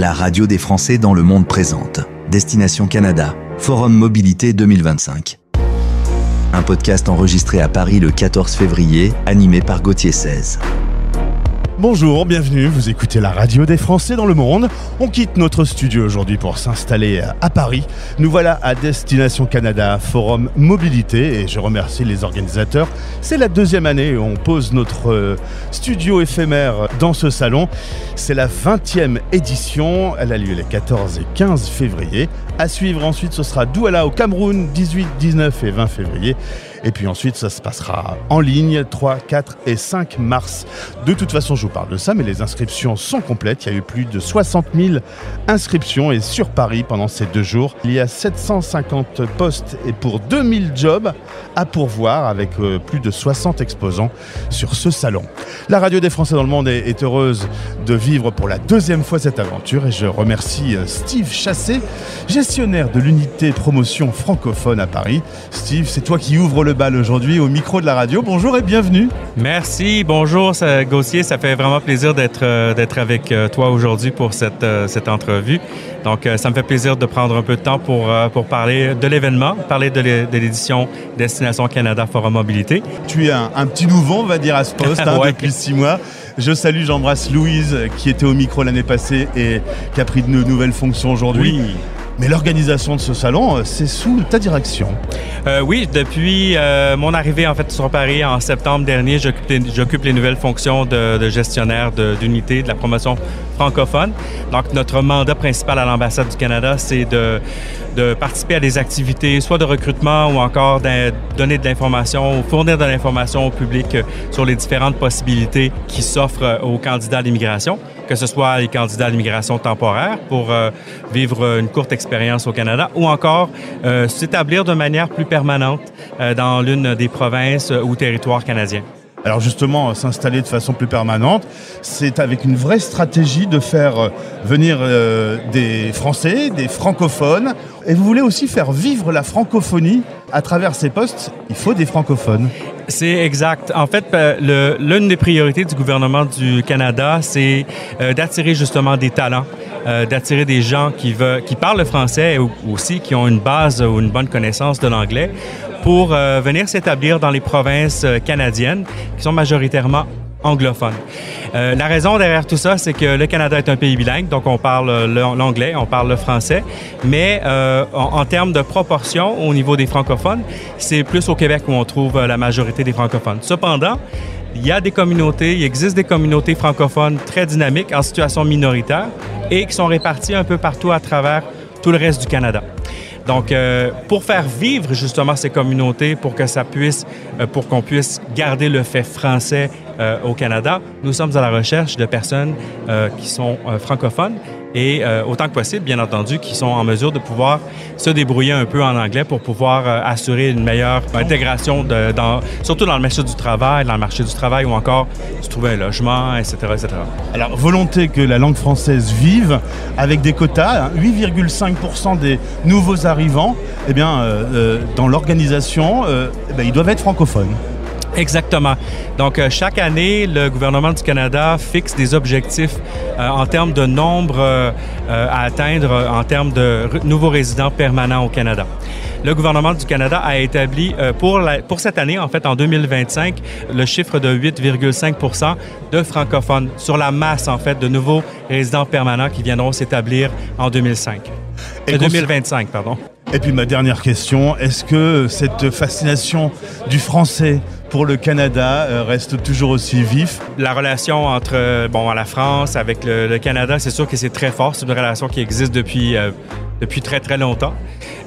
La radio des Français dans le monde présente Destination Canada, Forum Mobilité 2025. Un podcast enregistré à Paris le 14 février, animé par Gauthier 16. Bonjour, bienvenue, vous écoutez la radio des Français dans le monde. On quitte notre studio aujourd'hui pour s'installer à Paris. Nous voilà à Destination Canada, Forum Mobilité, et je remercie les organisateurs. C'est la deuxième année où on pose notre studio éphémère dans ce salon. C'est la 20e édition, elle a lieu les 14 et 15 février. À suivre ensuite, ce sera Douala au Cameroun, 18, 19 et 20 février. Et puis ensuite, ça se passera en ligne, 3, 4 et 5 mars. De toute façon, je vous parle de ça, mais les inscriptions sont complètes. Il y a eu plus de 60 000 inscriptions et sur Paris pendant ces 2 jours. Il y a 750 postes et pour 2000 jobs à pourvoir avec plus de 60 exposants sur ce salon. La radio des Français dans le monde est heureuse de vivre pour la 2e fois cette aventure et je remercie Steve Chassé, gestionnaire de l'unité promotion francophone à Paris. Steve, c'est toi qui ouvre le bal aujourd'hui au micro de la radio. Bonjour et bienvenue. Merci, bonjour Gauthier, ça fait vraiment plaisir d'être avec toi aujourd'hui pour cette entrevue. Donc ça me fait plaisir de prendre un peu de temps pour parler de l'événement, parler de l'édition Destination Canada Forum Mobilité. Tu es un petit nouveau, on va dire, à ce poste ouais. Depuis 6 mois. Je salue, j'embrasse Louise qui était au micro l'année passée et qui a pris de nouvelles fonctions aujourd'hui. Oui. Mais l'organisation de ce salon, c'est sous ta direction. Oui, depuis mon arrivée en fait sur Paris en septembre dernier, j'occupe les nouvelles fonctions de gestionnaire d'unité de la promotion francophone. Donc, notre mandat principal à l'ambassade du Canada, c'est de participer à des activités, soit de recrutement ou encore donner de l'information ou fournir de l'information au public sur les différentes possibilités qui s'offrent aux candidats à l'immigration, que ce soit les candidats à l'immigration temporaire pour vivre une courte expérience au Canada ou encore s'établir de manière plus permanente dans l'une des provinces ou territoires canadiens. Alors justement, s'installer de façon plus permanente, c'est avec une vraie stratégie de faire venir des Français, des francophones. Et vous voulez aussi faire vivre la francophonie à travers ces postes. Il faut des francophones. C'est exact. En fait, l'une des priorités du gouvernement du Canada, c'est d'attirer justement des talents, d'attirer des gens qui parlent le français ou aussi qui ont une base ou une bonne connaissance de l'anglais pour venir s'établir dans les provinces canadiennes qui sont majoritairement anglophones. La raison derrière tout ça, c'est que le Canada est un pays bilingue, donc on parle l'anglais, on parle le français, mais en termes de proportion au niveau des francophones, c'est plus au Québec où on trouve la majorité des francophones. Cependant, il existe des communautés francophones très dynamiques en situation minoritaire et qui sont réparties un peu partout à travers tout le reste du Canada. Donc, pour faire vivre justement ces communautés, pour qu'on puisse garder le fait français au Canada, nous sommes à la recherche de personnes qui sont francophones et autant que possible, bien entendu, qui sont en mesure de pouvoir se débrouiller un peu en anglais pour pouvoir assurer une meilleure intégration, surtout dans le marché du travail ou encore se trouver un logement, etc., etc. Alors, volonté que la langue française vive avec des quotas, 8,5% des nouveaux arrivants, eh bien, dans l'organisation, ils doivent être francophones. Exactement. Donc, chaque année, le gouvernement du Canada fixe des objectifs en termes de nombre à atteindre en termes de nouveaux résidents permanents au Canada. Le gouvernement du Canada a établi pour cette année, en fait, en 2025, le chiffre de 8,5% de francophones sur la masse, en fait, de nouveaux résidents permanents qui viendront s'établir en 2025, pardon. Et puis ma dernière question, est-ce que cette fascination du français pour le Canada reste toujours aussi vif? La relation entre la France avec le Canada, c'est sûr que c'est très fort. C'est une relation qui existe depuis très, très longtemps.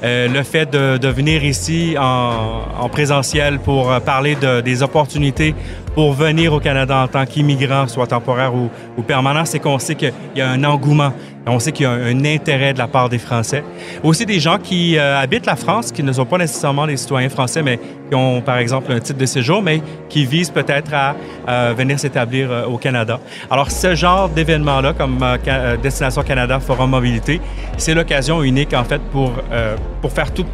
Le fait de venir ici en présentiel pour parler des opportunités pour venir au Canada en tant qu'immigrant, soit temporaire ou permanent, c'est qu'on sait qu'il y a un engouement. On sait qu'il y a un intérêt de la part des Français. Aussi des gens qui habitent la France, qui ne sont pas nécessairement des citoyens français, mais qui ont, par exemple, un titre de séjour, mais qui visent peut-être à venir s'établir au Canada. Alors, ce genre d'événement-là, comme Destination Canada Forum Mobilité, c'est l'occasion unique, en fait, pour faire tout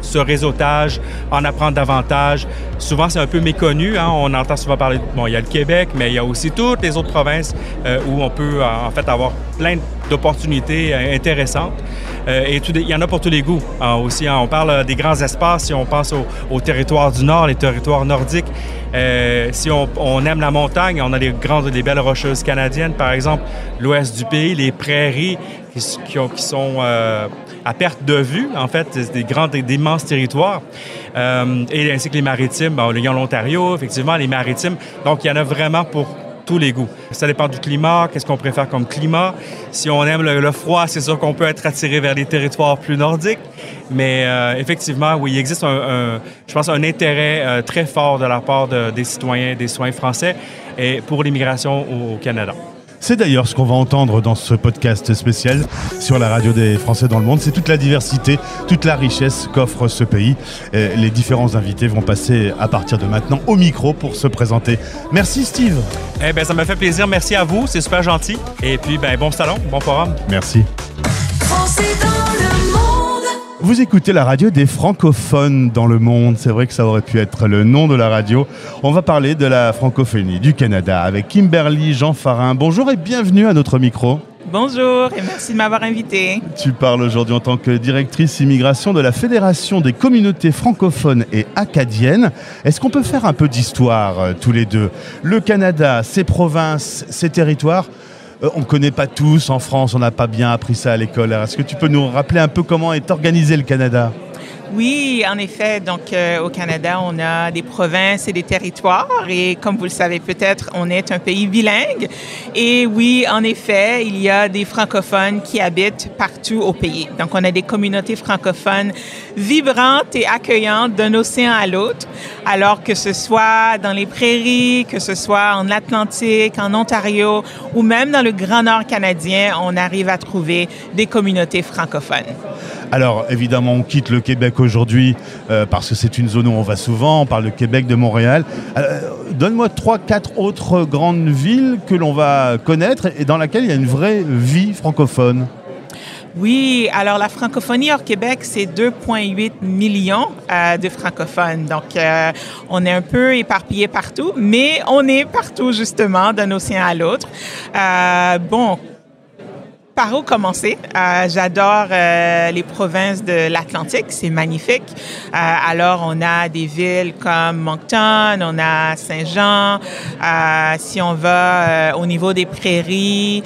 ce réseautage, en apprendre davantage. Souvent, c'est un peu méconnu. Hein? On entend souvent parler, bon, il y a le Québec, mais il y a aussi toutes les autres provinces où on peut en fait avoir plein d'opportunités intéressantes. Et il y en a pour tous les goûts aussi. Hein? On parle des grands espaces, si on pense au territoire du Nord, les territoires nordiques. Si on aime la montagne, on a les belles rocheuses canadiennes, par exemple, l'ouest du pays, les prairies qui sont à perte de vue, en fait, d'immenses territoires. Et ainsi que les maritimes, bon, il y a l'Ontario, effectivement, les maritimes. Donc, il y en a vraiment pour tous les goûts. Ça dépend du climat, qu'est-ce qu'on préfère comme climat. Si on aime le froid, c'est sûr qu'on peut être attiré vers les territoires plus nordiques. Mais effectivement, oui, il existe je pense, un intérêt très fort de la part des citoyens français et pour l'immigration au Canada. C'est d'ailleurs ce qu'on va entendre dans ce podcast spécial sur la radio des Français dans le monde. C'est toute la diversité, toute la richesse qu'offre ce pays. Et les différents invités vont passer à partir de maintenant au micro pour se présenter. Merci Steve. Eh bien, ça m'a fait plaisir. Merci à vous. C'est super gentil. Et puis, bon salon, bon forum. Merci. Français dans le monde. Vous écoutez la radio des francophones dans le monde. C'est vrai que ça aurait pu être le nom de la radio. On va parler de la francophonie du Canada avec Kimberly Jean Farin. Bonjour et bienvenue à notre micro. Bonjour et merci de m'avoir invité. Tu parles aujourd'hui en tant que directrice immigration de la Fédération des communautés francophones et acadiennes. Est-ce qu'on peut faire un peu d'histoire tous les deux ? Le Canada, ses provinces, ses territoires, on ne connaît pas tous en France, on n'a pas bien appris ça à l'école. Alors, est-ce que tu peux nous rappeler un peu comment est organisé le Canada ? Oui, en effet. Donc, au Canada, on a des provinces et des territoires. Et comme vous le savez peut-être, on est un pays bilingue. Et oui, en effet, il y a des francophones qui habitent partout au pays. Donc, on a des communautés francophones vibrantes et accueillantes d'un océan à l'autre. Alors que ce soit dans les prairies, que ce soit en Atlantique, en Ontario ou même dans le Grand Nord canadien, on arrive à trouver des communautés francophones. Alors, évidemment, on quitte le Québec aujourd'hui parce que c'est une zone où on va souvent. On parle de Québec, de Montréal. Donne-moi 3-4 autres grandes villes que l'on va connaître et dans laquelle il y a une vraie vie francophone. Oui, alors la francophonie hors Québec, c'est 2,8 millions de francophones. Donc, on est un peu éparpillés partout, mais on est partout justement d'un océan à l'autre. Par où commencer? J'adore les provinces de l'Atlantique, c'est magnifique. Alors, on a des villes comme Moncton, on a Saint-Jean. Si on va au niveau des prairies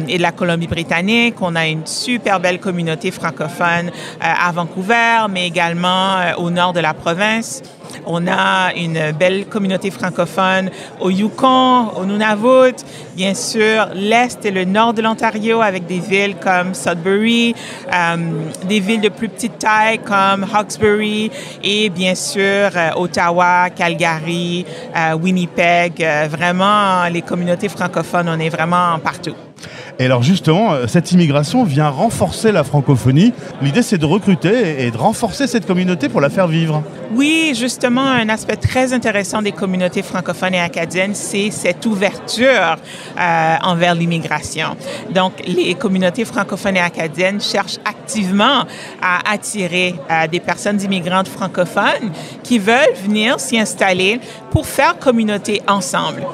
et de la Colombie-Britannique, on a une super belle communauté francophone à Vancouver, mais également au nord de la province. On a une belle communauté francophone au Yukon, au Nunavut, bien sûr l'Est et le Nord de l'Ontario avec des villes comme Sudbury, des villes de plus petite taille comme Hawkesbury et bien sûr Ottawa, Calgary, Winnipeg. Vraiment, les communautés francophones, on est vraiment partout. Et alors justement, cette immigration vient renforcer la francophonie. L'idée, c'est de recruter et de renforcer cette communauté pour la faire vivre. Oui, justement, un aspect très intéressant des communautés francophones et acadiennes, c'est cette ouverture envers l'immigration. Donc, les communautés francophones et acadiennes cherchent activement à attirer des personnes immigrantes francophones qui veulent venir s'y installer pour faire communauté ensemble.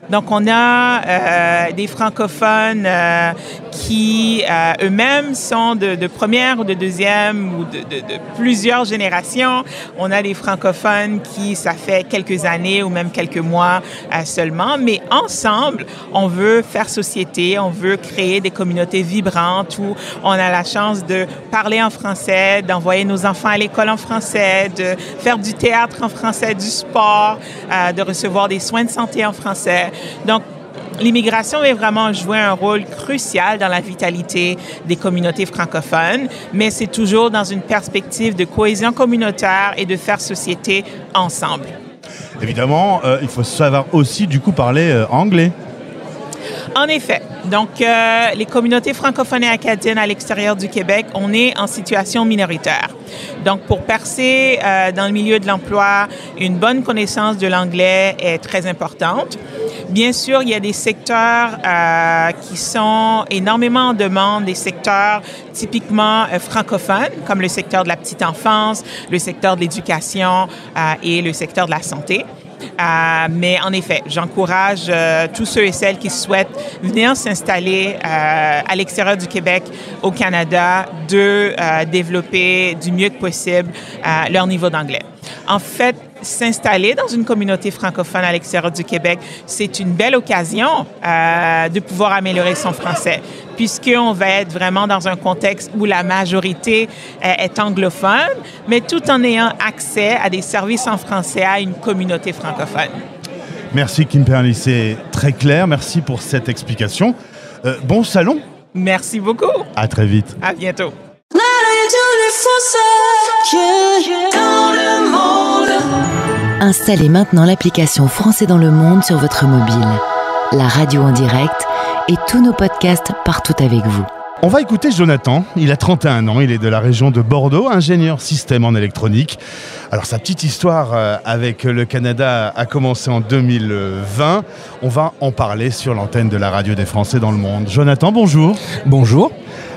Donc, on a des francophones qui eux-mêmes sont de première ou de deuxième ou de plusieurs générations. On a des francophones qui, ça fait quelques années ou même quelques mois seulement, mais ensemble, on veut faire société, on veut créer des communautés vibrantes où on a la chance de parler en français, d'envoyer nos enfants à l'école en français, de faire du théâtre en français, du sport, de recevoir des soins de santé en français. Donc, l'immigration va vraiment jouer un rôle crucial dans la vitalité des communautés francophones, mais c'est toujours dans une perspective de cohésion communautaire et de faire société ensemble. Évidemment, il faut savoir aussi du coup parler anglais. En effet. Donc, les communautés francophones et acadiennes à l'extérieur du Québec, on est en situation minoritaire. Donc, pour percer dans le milieu de l'emploi, une bonne connaissance de l'anglais est très importante. Bien sûr, il y a des secteurs qui sont énormément en demande, des secteurs typiquement francophones, comme le secteur de la petite enfance, le secteur de l'éducation et le secteur de la santé. Mais en effet, j'encourage tous ceux et celles qui souhaitent venir s'installer à l'extérieur du Québec, au Canada, de développer du mieux que possible leur niveau d'anglais. En fait, s'installer dans une communauté francophone à l'extérieur du Québec, c'est une belle occasion de pouvoir améliorer son français, puisqu'on va être vraiment dans un contexte où la majorité est anglophone, mais tout en ayant accès à des services en français à une communauté francophone. Merci Kim Perly, c'est très clair. Merci pour cette explication. Bon salon. Merci beaucoup. À très vite. À bientôt. La radio des Français dans le monde. Installez maintenant l'application Français dans le monde sur votre mobile. La radio en direct et tous nos podcasts partout avec vous. On va écouter Jonathan, il a 31 ans, il est de la région de Bordeaux, ingénieur système en électronique. Alors sa petite histoire avec le Canada a commencé en 2020. On va en parler sur l'antenne de la radio des Français dans le monde. Jonathan, bonjour. Bonjour.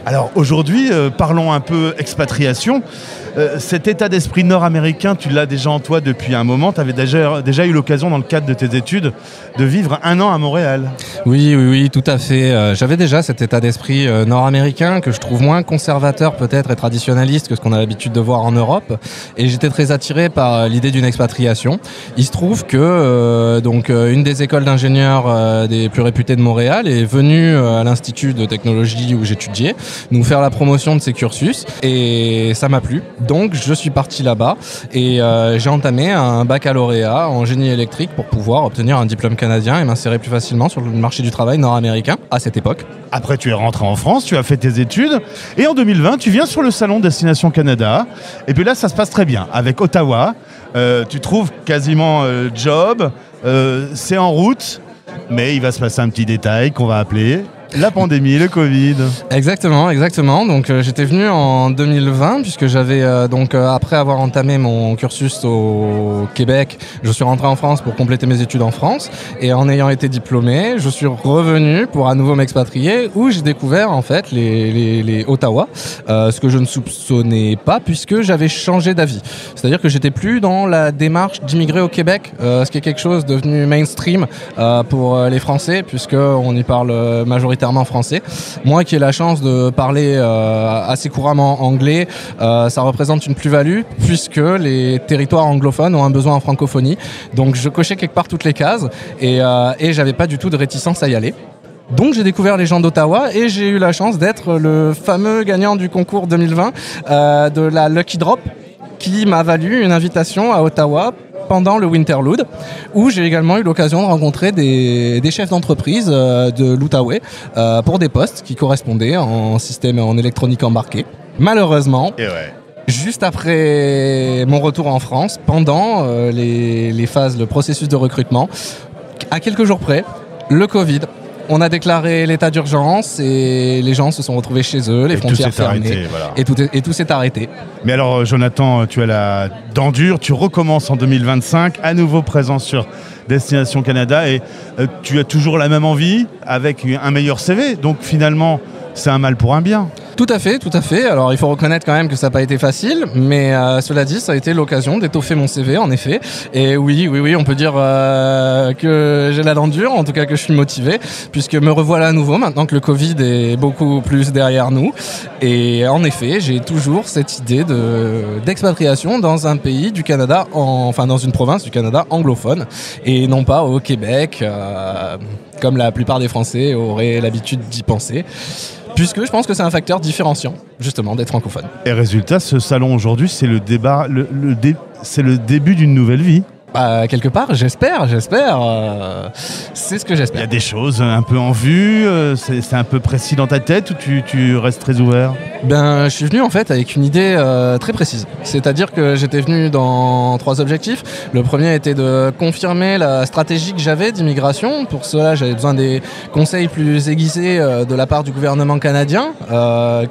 Alors aujourd'hui, parlons un peu expatriation. Cet état d'esprit nord-américain, tu l'as déjà en toi depuis un moment. Tu avais déjà eu l'occasion dans le cadre de tes études de vivre 1 an à Montréal. Oui, tout à fait. J'avais déjà cet état d'esprit nord-américain que je trouve moins conservateur peut-être et traditionnaliste que ce qu'on a l'habitude de voir en Europe. Et j'étais très attiré par l'idée d'une expatriation. Il se trouve que une des écoles d'ingénieurs des plus réputées de Montréal est venue à l'Institut de technologie où j'étudiais nous faire la promotion de ses cursus et ça m'a plu. Donc je suis parti là-bas et j'ai entamé un baccalauréat en génie électrique pour pouvoir obtenir un diplôme canadien et m'insérer plus facilement sur le marché du travail nord-américain à cette époque. Après tu es rentré en France, tu as fait tes études et en 2020 tu viens sur le salon Destination Canada et puis là ça se passe très bien avec Ottawa. Tu trouves quasiment job, c'est en route mais il va se passer un petit détail qu'on va appeler la pandémie, le Covid. Exactement. Donc j'étais venu en 2020 puisque j'avais après avoir entamé mon cursus au Québec, je suis rentré en France pour compléter mes études en France et en ayant été diplômé, je suis revenu pour à nouveau m'expatrier où j'ai découvert en fait les Ottawa, ce que je ne soupçonnais pas puisque j'avais changé d'avis. C'est-à-dire que j'étais plus dans la démarche d'immigrer au Québec, ce qui est quelque chose devenu mainstream pour les Français puisque on y parle majoritairement français. Moi qui ai la chance de parler assez couramment anglais, ça représente une plus-value puisque les territoires anglophones ont un besoin en francophonie. Donc je cochais quelque part toutes les cases et j'avais pas du tout de réticence à y aller. Donc j'ai découvert les gens d'Ottawa et j'ai eu la chance d'être le fameux gagnant du concours 2020 de la Lucky Drop qui m'a valu une invitation à Ottawa pendant le Winterlude, où j'ai également eu l'occasion de rencontrer des chefs d'entreprise de l'Outaouais pour des postes qui correspondaient en système en électronique embarquée. Malheureusement, juste après mon retour en France, pendant les phases, le processus de recrutement, à quelques jours près, le Covid. On a déclaré l'état d'urgence et les gens se sont retrouvés chez eux, les frontières fermées, et tout s'est arrêté. Mais alors Jonathan, tu as la dent dure, tu recommences en 2025, à nouveau présent sur Destination Canada et tu as toujours la même envie avec un meilleur CV, donc finalement c'est un mal pour un bien. Tout à fait. Alors il faut reconnaître quand même que ça n'a pas été facile, mais cela dit, ça a été l'occasion d'étoffer mon CV en effet. Et oui, on peut dire que j'ai la dent dure, en tout cas que je suis motivé, puisque me revoilà à nouveau maintenant que le Covid est beaucoup plus derrière nous. Et en effet, j'ai toujours cette idée d'expatriation dans un pays du Canada, dans une province du Canada anglophone, et non pas au Québec, comme la plupart des Français auraient l'habitude d'y penser. Puisque je pense que c'est un facteur différenciant, justement, d'être francophone. Et résultat, ce salon aujourd'hui, c'est le débat, c'est le début d'une nouvelle vie. Quelque part, j'espère. C'est ce que Il y j'espère. a des choses un peu en vue, c'est un peu précis dans ta tête ou tu restes très ouvert? Je suis venu en fait avec une idée très précise. C'est-à-dire que j'étais venu dans 3 objectifs. Le premier était de confirmer la stratégie que j'avais d'immigration. Pour cela, j'avais besoin des conseils plus aiguisés de la part du gouvernement canadien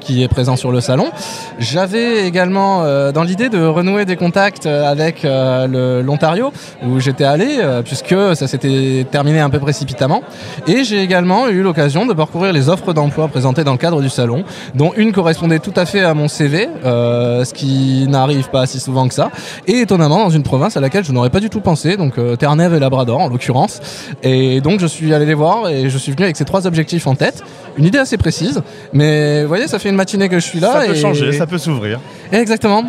qui est présent sur le salon. J'avais également dans l'idée de renouer des contacts avec l'Ontario où j'étais allé puisque ça s'était terminé un peu précipitamment. Et j'ai également eu l'occasion de parcourir les offres d'emploi présentées dans le cadre du salon, dont une correspondait tout à fait à mon CV, ce qui n'arrive pas si souvent que ça, et étonnamment dans une province à laquelle je n'aurais pas du tout pensé, donc Terre-Neuve et Labrador en l'occurrence. Et donc je suis allé les voir et je suis venu avec ces 3 objectifs en tête, une idée assez précise, mais vous voyez, ça fait une matinée que je suis là. Ça peut changer, ça peut s'ouvrir. Exactement.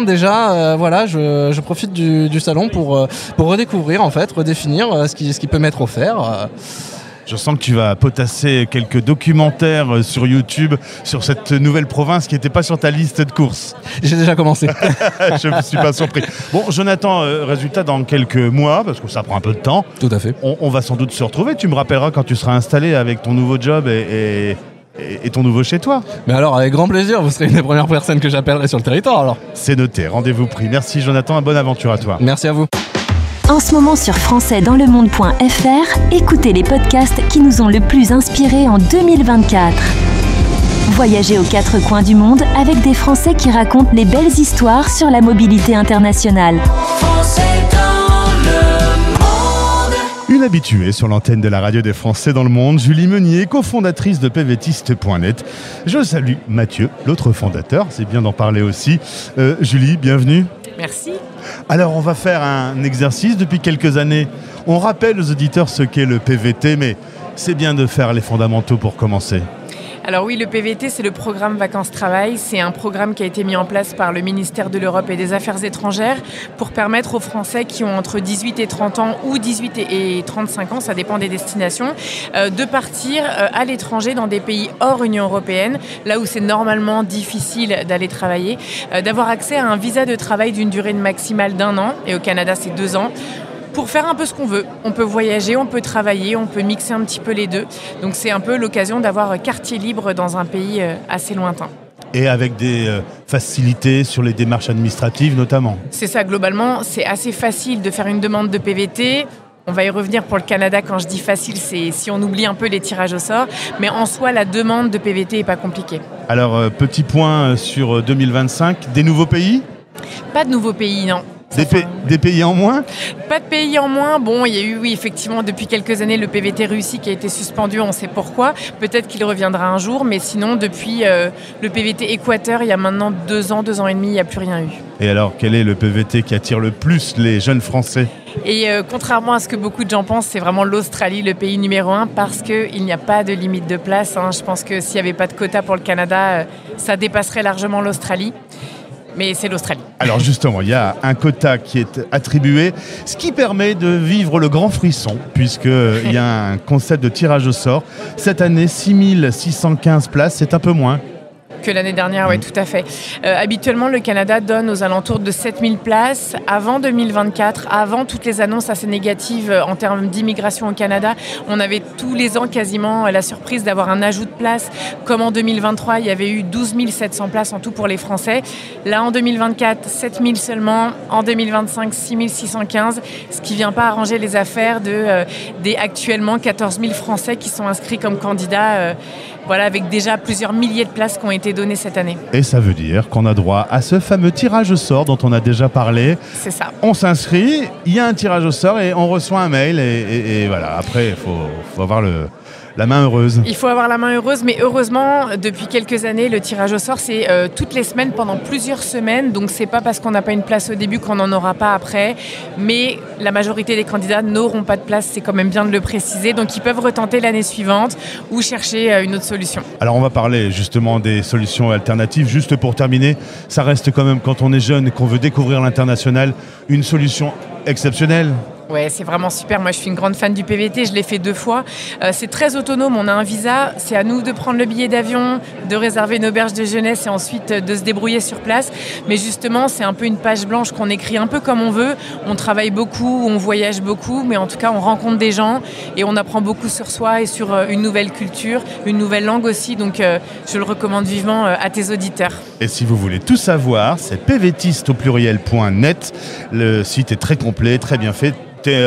Déjà, je profite du salon pour redécouvrir, en fait, redéfinir ce qui peut m'être offert. Je sens que tu vas potasser quelques documentaires sur YouTube sur cette nouvelle province qui n'était pas sur ta liste de courses. J'ai déjà commencé. Je ne suis pas surpris. Bon, Jonathan, résultat dans quelques mois, parce que ça prend un peu de temps. Tout à fait. On va sans doute se retrouver. Tu me rappelleras quand tu seras installé avec ton nouveau job et ton nouveau chez toi. Mais alors, avec grand plaisir, vous serez une des premières personnes que j'appellerai sur le territoire alors. C'est noté, rendez-vous pris. Merci Jonathan, bonne aventure à toi. Merci à vous. En ce moment sur françaisdanslemonde.fr, écoutez les podcasts qui nous ont le plus inspirés en 2024. Voyagez aux 4 coins du monde avec des Français qui racontent les belles histoires sur la mobilité internationale. Français dans le monde. Une habituée sur l'antenne de la radio des Français dans le monde, Julie Meunier, cofondatrice de pvtiste.net. Je salue Mathieu, l'autre fondateur, c'est bien d'en parler aussi. Julie, bienvenue. Merci. Alors, on va faire un exercice. Depuis quelques années, on rappelle aux auditeurs ce qu'est le PVT, mais c'est bien de faire les fondamentaux pour commencer. Alors oui, le PVT, c'est le programme Vacances-Travail. C'est un programme qui a été mis en place par le ministère de l'Europe et des Affaires étrangères pour permettre aux Français qui ont entre 18 et 30 ans ou 18 et 35 ans, ça dépend des destinations, de partir à l'étranger dans des pays hors Union européenne, là où c'est normalement difficile d'aller travailler, d'avoir accès à un visa de travail d'une durée maximale d'1 an, et au Canada c'est 2 ans, pour faire un peu ce qu'on veut. On peut voyager, on peut travailler, on peut mixer un petit peu les deux. Donc c'est un peu l'occasion d'avoir quartier libre dans un pays assez lointain. Et avec des facilités sur les démarches administratives notamment. C'est ça, globalement, c'est assez facile de faire une demande de PVT. On va y revenir pour le Canada. Quand je dis facile, c'est si on oublie un peu les tirages au sort. Mais en soi, la demande de PVT n'est pas compliquée. Alors, petit point sur 2025, des nouveaux pays ? Pas de nouveaux pays, non. Des pays en moins ? Pas de pays en moins. Bon, il y a eu, oui, effectivement, depuis quelques années, le PVT Russie qui a été suspendu, on sait pourquoi. Peut-être qu'il reviendra un jour, mais sinon, depuis le PVT Équateur, il y a maintenant 2 ans et demi, il n'y a plus rien eu. Et alors, quel est le PVT qui attire le plus les jeunes Français ? Et contrairement à ce que beaucoup de gens pensent, c'est vraiment l'Australie, le pays numéro 1, parce qu'il n'y a pas de limite de place. Je pense que s'il n'y avait pas de quota pour le Canada, ça dépasserait largement l'Australie. Mais c'est l'Australie. Alors justement, il y a un quota qui est attribué, ce qui permet de vivre le grand frisson, puisqu'il y a un concept de tirage au sort. Cette année, 6615 places, c'est un peu moins que l'année dernière, oui, tout à fait. Habituellement, le Canada donne aux alentours de 7000 places. Avant 2024, avant toutes les annonces assez négatives en termes d'immigration au Canada, on avait tous les ans quasiment la surprise d'avoir un ajout de places. Comme en 2023, il y avait eu 12 700 places en tout pour les Français. Là, en 2024, 7000 seulement. En 2025, 6615, ce qui ne vient pas arranger les affaires des actuellement 14 000 Français qui sont inscrits comme candidats, avec déjà plusieurs milliers de places qui ont été données cette année. Et ça veut dire qu'on a droit à ce fameux tirage au sort dont on a déjà parlé. C'est ça. On s'inscrit, il y a un tirage au sort et on reçoit un mail et voilà. Après, il faut avoir la main heureuse. Il faut avoir la main heureuse, mais heureusement, depuis quelques années, le tirage au sort, c'est toutes les semaines, pendant plusieurs semaines. Donc, c'est pas parce qu'on n'a pas une place au début qu'on n'en aura pas après. Mais la majorité des candidats n'auront pas de place, c'est quand même bien de le préciser. Donc, ils peuvent retenter l'année suivante ou chercher une autre solution. Alors, on va parler justement des solutions alternatives. Juste pour terminer, ça reste quand même, quand on est jeune et qu'on veut découvrir l'international, une solution exceptionnelle. Ouais, c'est vraiment super. Moi, je suis une grande fan du PVT. Je l'ai fait 2 fois. C'est très autonome. On a un visa. C'est à nous de prendre le billet d'avion, de réserver une auberge de jeunesse et ensuite de se débrouiller sur place. Mais justement, c'est un peu une page blanche qu'on écrit un peu comme on veut. On travaille beaucoup, on voyage beaucoup, mais en tout cas, on rencontre des gens et on apprend beaucoup sur soi et sur une nouvelle culture, une nouvelle langue aussi. Donc, je le recommande vivement à tes auditeurs. Et si vous voulez tout savoir, c'est pvtiste.net. Le site est très complet, très bien fait. T'es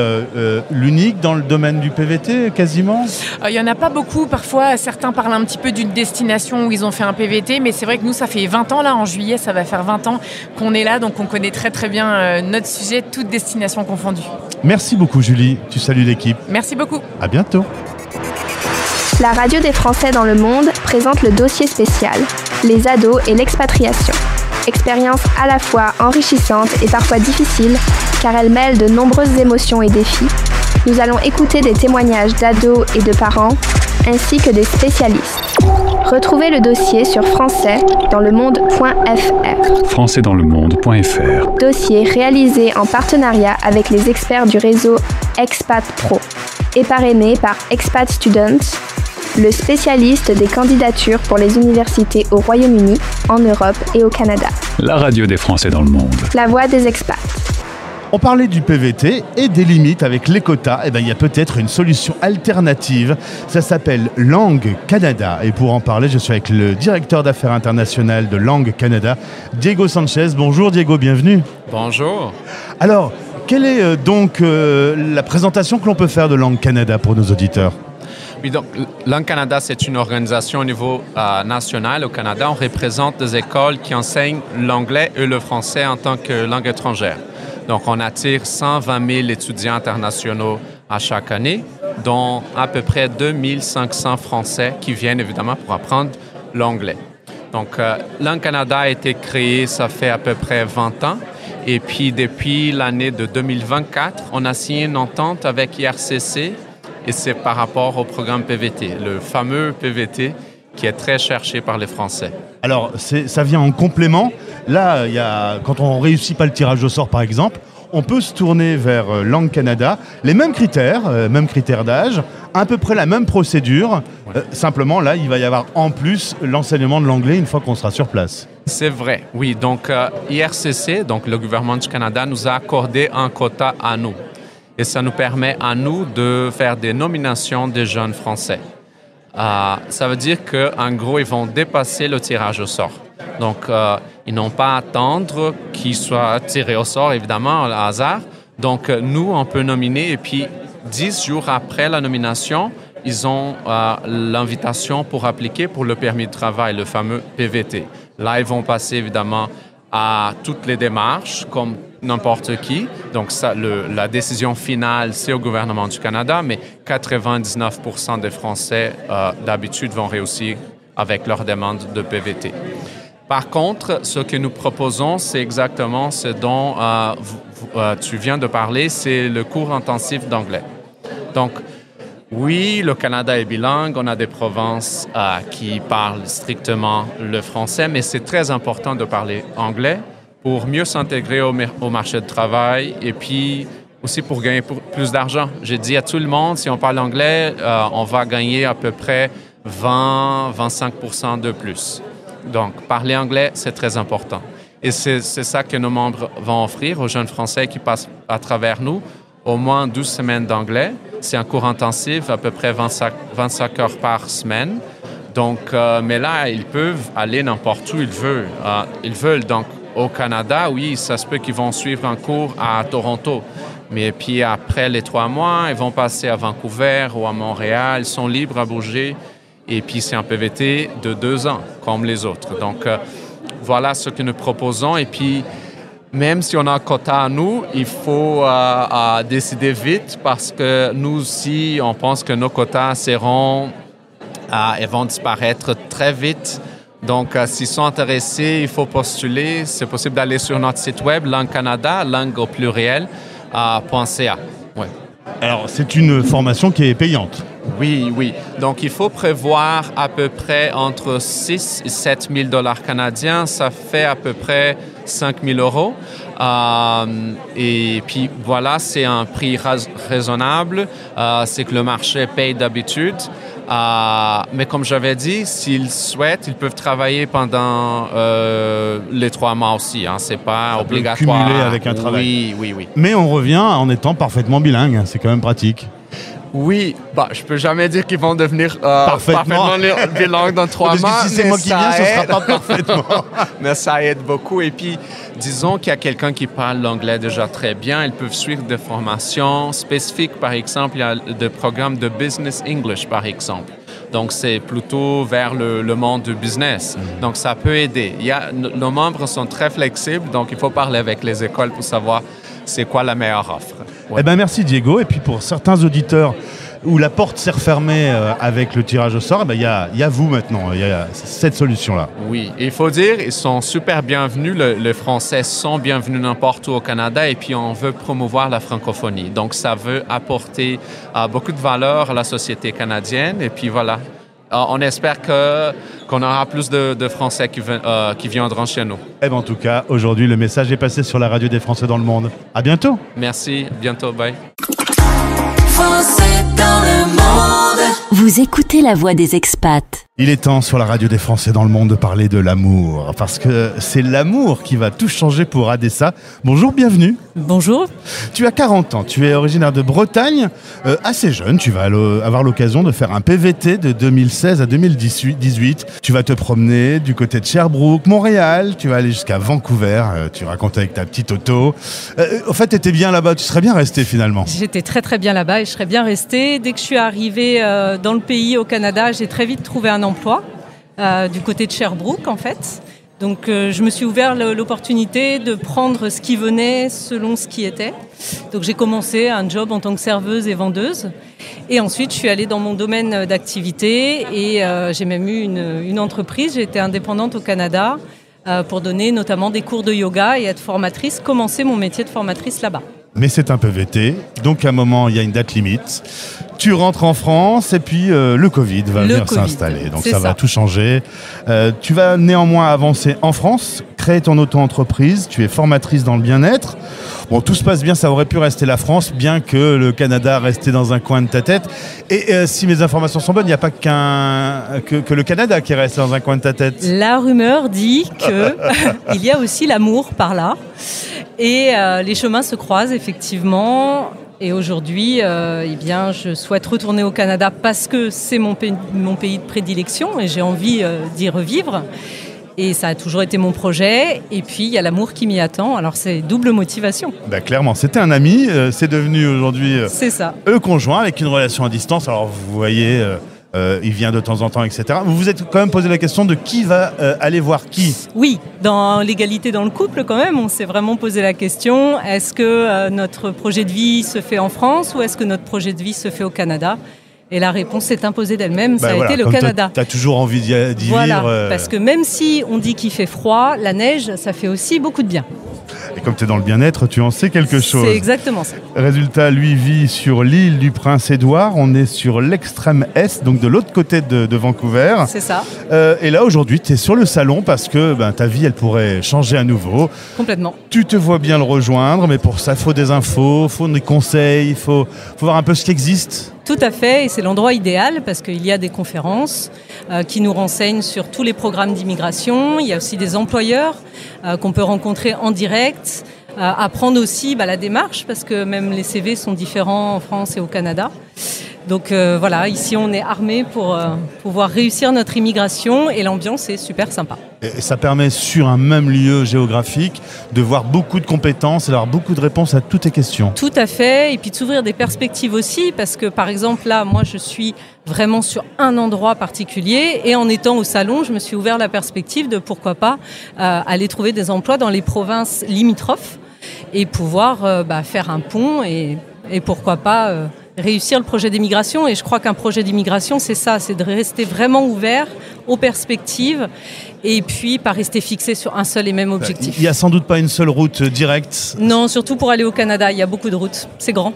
l'unique dans le domaine du PVT, quasiment ? Il n'y en a pas beaucoup. Parfois, certains parlent un petit peu d'une destination où ils ont fait un PVT, mais c'est vrai que nous, ça fait 20 ans, là, en juillet, ça va faire 20 ans qu'on est là, donc on connaît très très bien notre sujet, toutes destinations confondues. Merci beaucoup, Julie. Tu salues l'équipe. Merci beaucoup. À bientôt. La radio des Français dans le monde présente le dossier spécial « Les ados et l'expatriation ». Expérience à la fois enrichissante et parfois difficile, car elle mêle de nombreuses émotions et défis. Nous allons écouter des témoignages d'ados et de parents, ainsi que des spécialistes. Retrouvez le dossier sur françaisdanslemonde.fr. françaisdanslemonde.fr. Dossier réalisé en partenariat avec les experts du réseau Expat Pro et parrainé par Expat Students, le spécialiste des candidatures pour les universités au Royaume-Uni, en Europe et au Canada. La radio des Français dans le monde. La voix des expats. On parlait du PVT et des limites avec les quotas. Eh bien, il y a peut-être une solution alternative. Ça s'appelle Langue Canada. Et pour en parler, je suis avec le directeur d'affaires internationales de Langue Canada, Diego Sanchez. Bonjour Diego, bienvenue. Bonjour. Alors, quelle est donc la présentation que l'on peut faire de Langue Canada pour nos auditeurs ? Oui, donc Langue Canada, c'est une organisation au niveau national au Canada. On représente des écoles qui enseignent l'anglais et le français en tant que langue étrangère. Donc, on attire 120 000 étudiants internationaux à chaque année, dont à peu près 2500 Français qui viennent évidemment pour apprendre l'anglais. Donc, Langue Canada a été créée, ça fait à peu près 20 ans. Et puis, depuis l'année de 2024, on a signé une entente avec IRCC. Et c'est par rapport au programme PVT, le fameux PVT qui est très cherché par les Français. Alors, ça vient en complément. Là, quand on ne réussit pas le tirage au sort, par exemple, on peut se tourner vers Langue Canada. Les mêmes critères d'âge, à peu près la même procédure. Ouais. Simplement, là, il va y avoir en plus l'enseignement de l'anglais une fois qu'on sera sur place. C'est vrai, oui. Donc, IRCC, donc le gouvernement du Canada, nous a accordé un quota à nous. Et ça nous permet à nous de faire des nominations des jeunes Français. Ça veut dire qu'en gros, ils vont dépasser le tirage au sort. Donc, ils n'ont pas à attendre qu'ils soient tirés au sort, évidemment, au hasard. Donc, nous, on peut nominer et puis 10 jours après la nomination, ils ont l'invitation pour appliquer pour le permis de travail, le fameux PVT. Là, ils vont passer évidemment à toutes les démarches, comme n'importe qui. Donc, la décision finale, c'est au gouvernement du Canada, mais 99% des Français, d'habitude, vont réussir avec leur demande de PVT. Par contre, ce que nous proposons, c'est exactement ce dont tu viens de parler, c'est le cours intensif d'anglais. Donc, oui, le Canada est bilingue, on a des provinces qui parlent strictement le français, mais c'est très important de parler anglais pour mieux s'intégrer au marché de travail et puis aussi pour gagner plus d'argent. J'ai dit à tout le monde, si on parle anglais, on va gagner à peu près 20-25% de plus. Donc, parler anglais, c'est très important. Et c'est ça que nos membres vont offrir aux jeunes Français qui passent à travers nous. Au moins 12 semaines d'anglais. C'est un cours intensif, à peu près 25 heures par semaine. Donc, mais là, ils peuvent aller n'importe où ils veulent. Donc, au Canada, oui, ça se peut qu'ils vont suivre un cours à Toronto. Mais puis après les 3 mois, ils vont passer à Vancouver ou à Montréal. Ils sont libres à bouger. Et puis, c'est un PVT de 2 ans, comme les autres. Donc, voilà ce que nous proposons. Et puis, même si on a un quota à nous, il faut décider vite parce que nous aussi, on pense que nos quotas ils vont disparaître très vite. Donc, s'ils sont intéressés, il faut postuler. C'est possible d'aller sur notre site web, Langue Canada, langue au pluriel, .ca. Ouais. Alors, c'est une formation qui est payante. Oui. Donc, il faut prévoir à peu près entre 6 et 7 000 $ canadiens. Ça fait à peu près 5 000 euros. Et puis voilà, c'est un prix raisonnable. C'est que le marché paye d'habitude. Mais comme j'avais dit, s'ils souhaitent, ils peuvent travailler pendant les 3 mois aussi. Hein. C'est pas obligatoire. Cumuler avec un travail. Oui. Mais on revient en étant parfaitement bilingue. C'est quand même pratique. Oui, je peux jamais dire qu'ils vont devenir parfaitement bilingues dans 3 mois. Si c'est moi qui viens, ce ne sera pas parfaitement. Mais ça aide beaucoup. Et puis, disons qu'il y a quelqu'un qui parle l'anglais déjà très bien. Ils peuvent suivre des formations spécifiques. Par exemple, il y a des programmes de Business English, par exemple. Donc, c'est plutôt vers le monde du business. Donc, ça peut aider. Nos membres sont très flexibles, donc il faut parler avec les écoles pour savoir c'est quoi la meilleure offre. Ouais. Eh ben merci Diego. Et puis pour certains auditeurs où la porte s'est refermée avec le tirage au sort, il y a vous maintenant, il y a cette solution-là. Oui, il faut dire, ils sont super bienvenus. Les Français sont bienvenus n'importe où au Canada et puis on veut promouvoir la francophonie. Donc ça veut apporter beaucoup de valeur à la société canadienne et puis voilà. On espère qu'on aura plus de Français qui viendront chez nous. Eh ben en tout cas, aujourd'hui, le message est passé sur la radio des Français dans le monde. À bientôt. Merci, bientôt, bye. Français dans le monde. Vous écoutez la voix des expats. Il est temps sur la radio des Français dans le monde de parler de l'amour, parce que c'est l'amour qui va tout changer pour Adessa. Bonjour, bienvenue. Bonjour. Tu as 40 ans, tu es originaire de Bretagne, assez jeune, tu vas avoir l'occasion de faire un PVT de 2016 à 2018. Tu vas te promener du côté de Sherbrooke, Montréal, tu vas aller jusqu'à Vancouver, tu racontes avec ta petite auto. En fait, tu étais bien là-bas, tu serais bien resté finalement. J'étais très très bien là-bas et je serais bien restée. Dès que je suis arrivée dans le pays, au Canada, j'ai très vite trouvé un emploi du côté de Sherbrooke en fait. Donc je me suis ouvert l'opportunité de prendre ce qui venait selon ce qui était. Donc j'ai commencé un job en tant que serveuse et vendeuse. Et ensuite je suis allée dans mon domaine d'activité et j'ai même eu une entreprise. J'ai été indépendante au Canada pour donner notamment des cours de yoga et être formatrice, commencer mon métier de formatrice là-bas. Mais c'est un PVT, donc à un moment il y a une date limite. Tu rentres en France et puis le Covid va venir s'installer, donc ça va tout changer. Tu vas néanmoins avancer en France, créer ton auto-entreprise, tu es formatrice dans le bien-être. Bon, tout se passe bien, ça aurait pu rester la France, bien que le Canada restait dans un coin de ta tête. Et si mes informations sont bonnes, il n'y a pas que le Canada qui reste dans un coin de ta tête. La rumeur dit qu'il y a aussi l'amour par là. Et les chemins se croisent effectivement. Et aujourd'hui, je souhaite retourner au Canada parce que c'est mon pays de prédilection et j'ai envie d'y revivre. Et ça a toujours été mon projet. Et puis, il y a l'amour qui m'y attend. Alors, c'est double motivation. Bah, clairement, c'était un ami. C'est devenu aujourd'hui c'est ça. Le conjoint avec une relation à distance. Alors, vous voyez... il vient de temps en temps, etc. Vous vous êtes quand même posé la question de qui va aller voir qui ? Oui, dans l'égalité dans le couple, quand même, on s'est vraiment posé la question, est-ce que notre projet de vie se fait en France ou est-ce que notre projet de vie se fait au Canada ? Et la réponse s'est imposée d'elle-même, ça a été le Canada. Tu as toujours envie d'y vivre. Parce que même si on dit qu'il fait froid, la neige, ça fait aussi beaucoup de bien. Et comme tu es dans le bien-être, tu en sais quelque chose. C'est exactement ça. Résultat, lui vit sur l'île du Prince-Édouard. On est sur l'extrême est, donc de l'autre côté de Vancouver. C'est ça. Et là, aujourd'hui, tu es sur le salon parce que ta vie, elle pourrait changer à nouveau. Complètement. Tu te vois bien le rejoindre, mais pour ça, il faut des infos, il faut des conseils, il faut voir un peu ce qui existe. Tout à fait, et c'est l'endroit idéal parce qu'il y a des conférences qui nous renseignent sur tous les programmes d'immigration. Il y a aussi des employeurs qu'on peut rencontrer en direct, apprendre aussi la démarche parce que même les CV sont différents en France et au Canada. Donc voilà, ici on est armés pour pouvoir réussir notre immigration et l'ambiance est super sympa. Et ça permet sur un même lieu géographique de voir beaucoup de compétences et d'avoir beaucoup de réponses à toutes tes questions. Tout à fait, et puis de s'ouvrir des perspectives aussi parce que par exemple là, moi je suis vraiment sur un endroit particulier et en étant au salon, je me suis ouvert la perspective de pourquoi pas aller trouver des emplois dans les provinces limitrophes et pouvoir faire un pont et pourquoi pas réussir le projet d'immigration. Et je crois qu'un projet d'immigration, c'est ça, c'est de rester vraiment ouvert aux perspectives et puis pas rester fixé sur un seul et même objectif. Il n'y a sans doute pas une seule route directe. Non, surtout pour aller au Canada, il y a beaucoup de routes. C'est grand.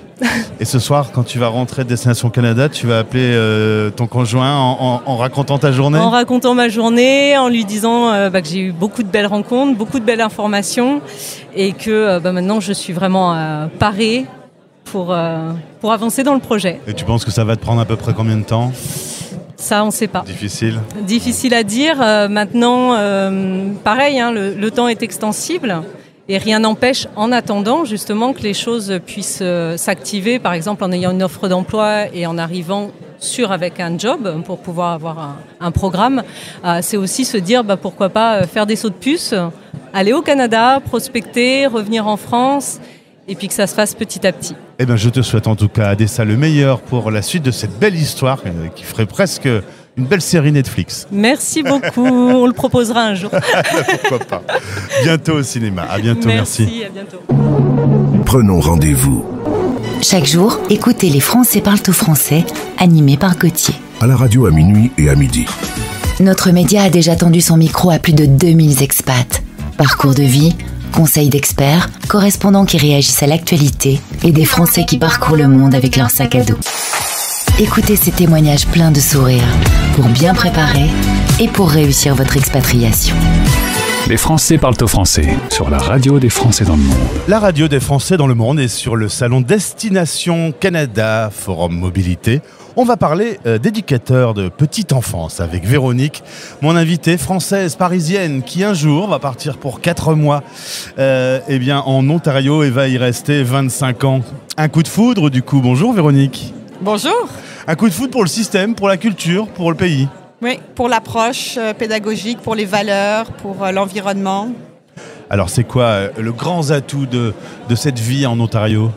Et ce soir, quand tu vas rentrer de Destination Canada, tu vas appeler ton conjoint en racontant ta journée ? En racontant ma journée, en lui disant que j'ai eu beaucoup de belles rencontres, beaucoup de belles informations et que maintenant je suis vraiment parée pour avancer dans le projet. Et tu penses que ça va te prendre à peu près combien de temps ? Ça, on ne sait pas. Difficile. Difficile à dire. Maintenant, pareil, le temps est extensible et rien n'empêche, en attendant, justement, que les choses puissent s'activer, par exemple en ayant une offre d'emploi et en arrivant avec un job pour pouvoir avoir un programme. C'est aussi se dire, pourquoi pas faire des sauts de puce, aller au Canada, prospecter, revenir en France et puis que ça se fasse petit à petit. Eh bien, je te souhaite en tout cas, Adessa, le meilleur pour la suite de cette belle histoire qui ferait presque une belle série Netflix. Merci beaucoup, on le proposera un jour. Pourquoi pas. Bientôt au cinéma. À bientôt, merci. Merci, à bientôt. Prenons rendez-vous. Chaque jour, écoutez Les Français parlent au français, animé par Gauthier. À la radio à minuit et à midi. Notre média a déjà tendu son micro à plus de 2000 expats. Parcours de vie, conseils d'experts, correspondants qui réagissent à l'actualité et des Français qui parcourent le monde avec leur sac à dos. Écoutez ces témoignages pleins de sourires pour bien préparer et pour réussir votre expatriation. Les Français parlent au français sur la radio des Français dans le monde. La radio des Français dans le monde est sur le salon Destination Canada, Forum Mobilité. On va parler d'éducateurs de petite enfance avec Véronique, mon invitée française parisienne qui un jour va partir pour 4 mois en Ontario et va y rester 25 ans. Un coup de foudre du coup. Bonjour Véronique. Bonjour. Un coup de foudre pour le système, pour la culture, pour le pays. Oui, pour l'approche pédagogique, pour les valeurs, pour l'environnement. Alors c'est quoi le grand atout de cette vie en Ontario ?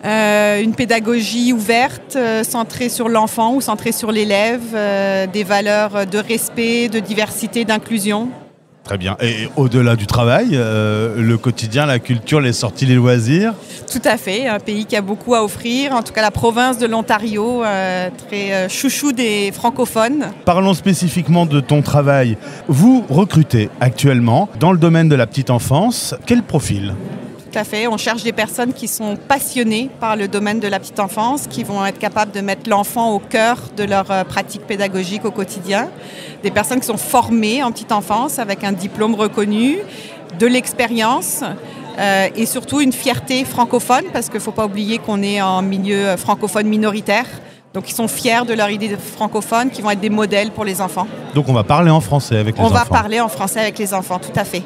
Une pédagogie ouverte, centrée sur l'enfant ou centrée sur l'élève, des valeurs de respect, de diversité, d'inclusion. Très bien. Et au-delà du travail, le quotidien, la culture, les sorties, les loisirs ? Tout à fait. Un pays qui a beaucoup à offrir. En tout cas, la province de l'Ontario, très chouchou des francophones. Parlons spécifiquement de ton travail. Vous recrutez actuellement dans le domaine de la petite enfance. Quel profil ? Tout à fait. On cherche des personnes qui sont passionnées par le domaine de la petite enfance, qui vont être capables de mettre l'enfant au cœur de leur pratique pédagogique au quotidien. Des personnes qui sont formées en petite enfance avec un diplôme reconnu, de l'expérience et surtout une fierté francophone parce qu'il ne faut pas oublier qu'on est en milieu francophone minoritaire. Donc ils sont fiers de leur idée de francophone, qui vont être des modèles pour les enfants. Donc on va parler en français avec les enfants. On va parler en français avec les enfants, tout à fait.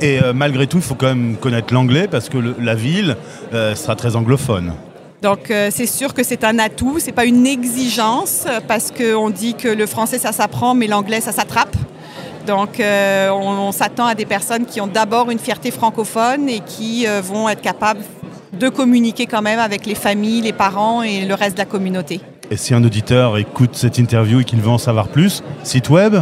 Et malgré tout, il faut quand même connaître l'anglais parce que la ville sera très anglophone. Donc c'est sûr que c'est un atout, c'est pas une exigence parce qu'on dit que le français ça s'apprend mais l'anglais ça s'attrape. Donc on s'attend à des personnes qui ont d'abord une fierté francophone et qui vont être capables de communiquer quand même avec les familles, les parents et le reste de la communauté. Et si un auditeur écoute cette interview et qu'il veut en savoir plus, site web ?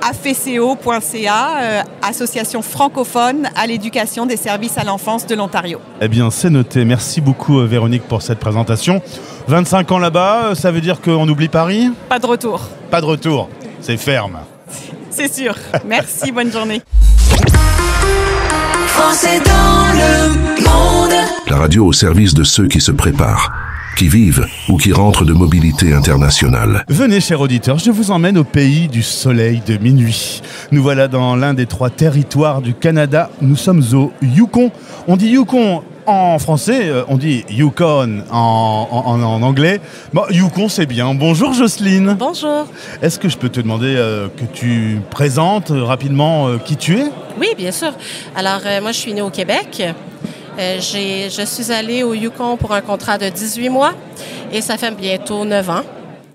afco.ca, association francophone à l'éducation des services à l'enfance de l'Ontario. Eh bien, c'est noté. Merci beaucoup Véronique pour cette présentation. 25 ans là-bas, ça veut dire qu'on oublie Paris ? Pas de retour. Pas de retour, c'est ferme. C'est sûr. Merci, bonne journée. Français dans le monde. La radio au service de ceux qui se préparent, qui vivent ou qui rentrent de mobilité internationale. Venez, chers auditeurs, je vous emmène au pays du soleil de minuit. Nous voilà dans l'un des 3 territoires du Canada. Nous sommes au Yukon. On dit Yukon en français, on dit Yukon en anglais. Bon, Yukon, c'est bien. Bonjour Jocelyne. Bonjour. Est-ce que je peux te demander que tu présentes rapidement qui tu es ? Oui, bien sûr. Alors, moi, je suis née au Québec. Je suis allée au Yukon pour un contrat de 18 mois et ça fait bientôt 9 ans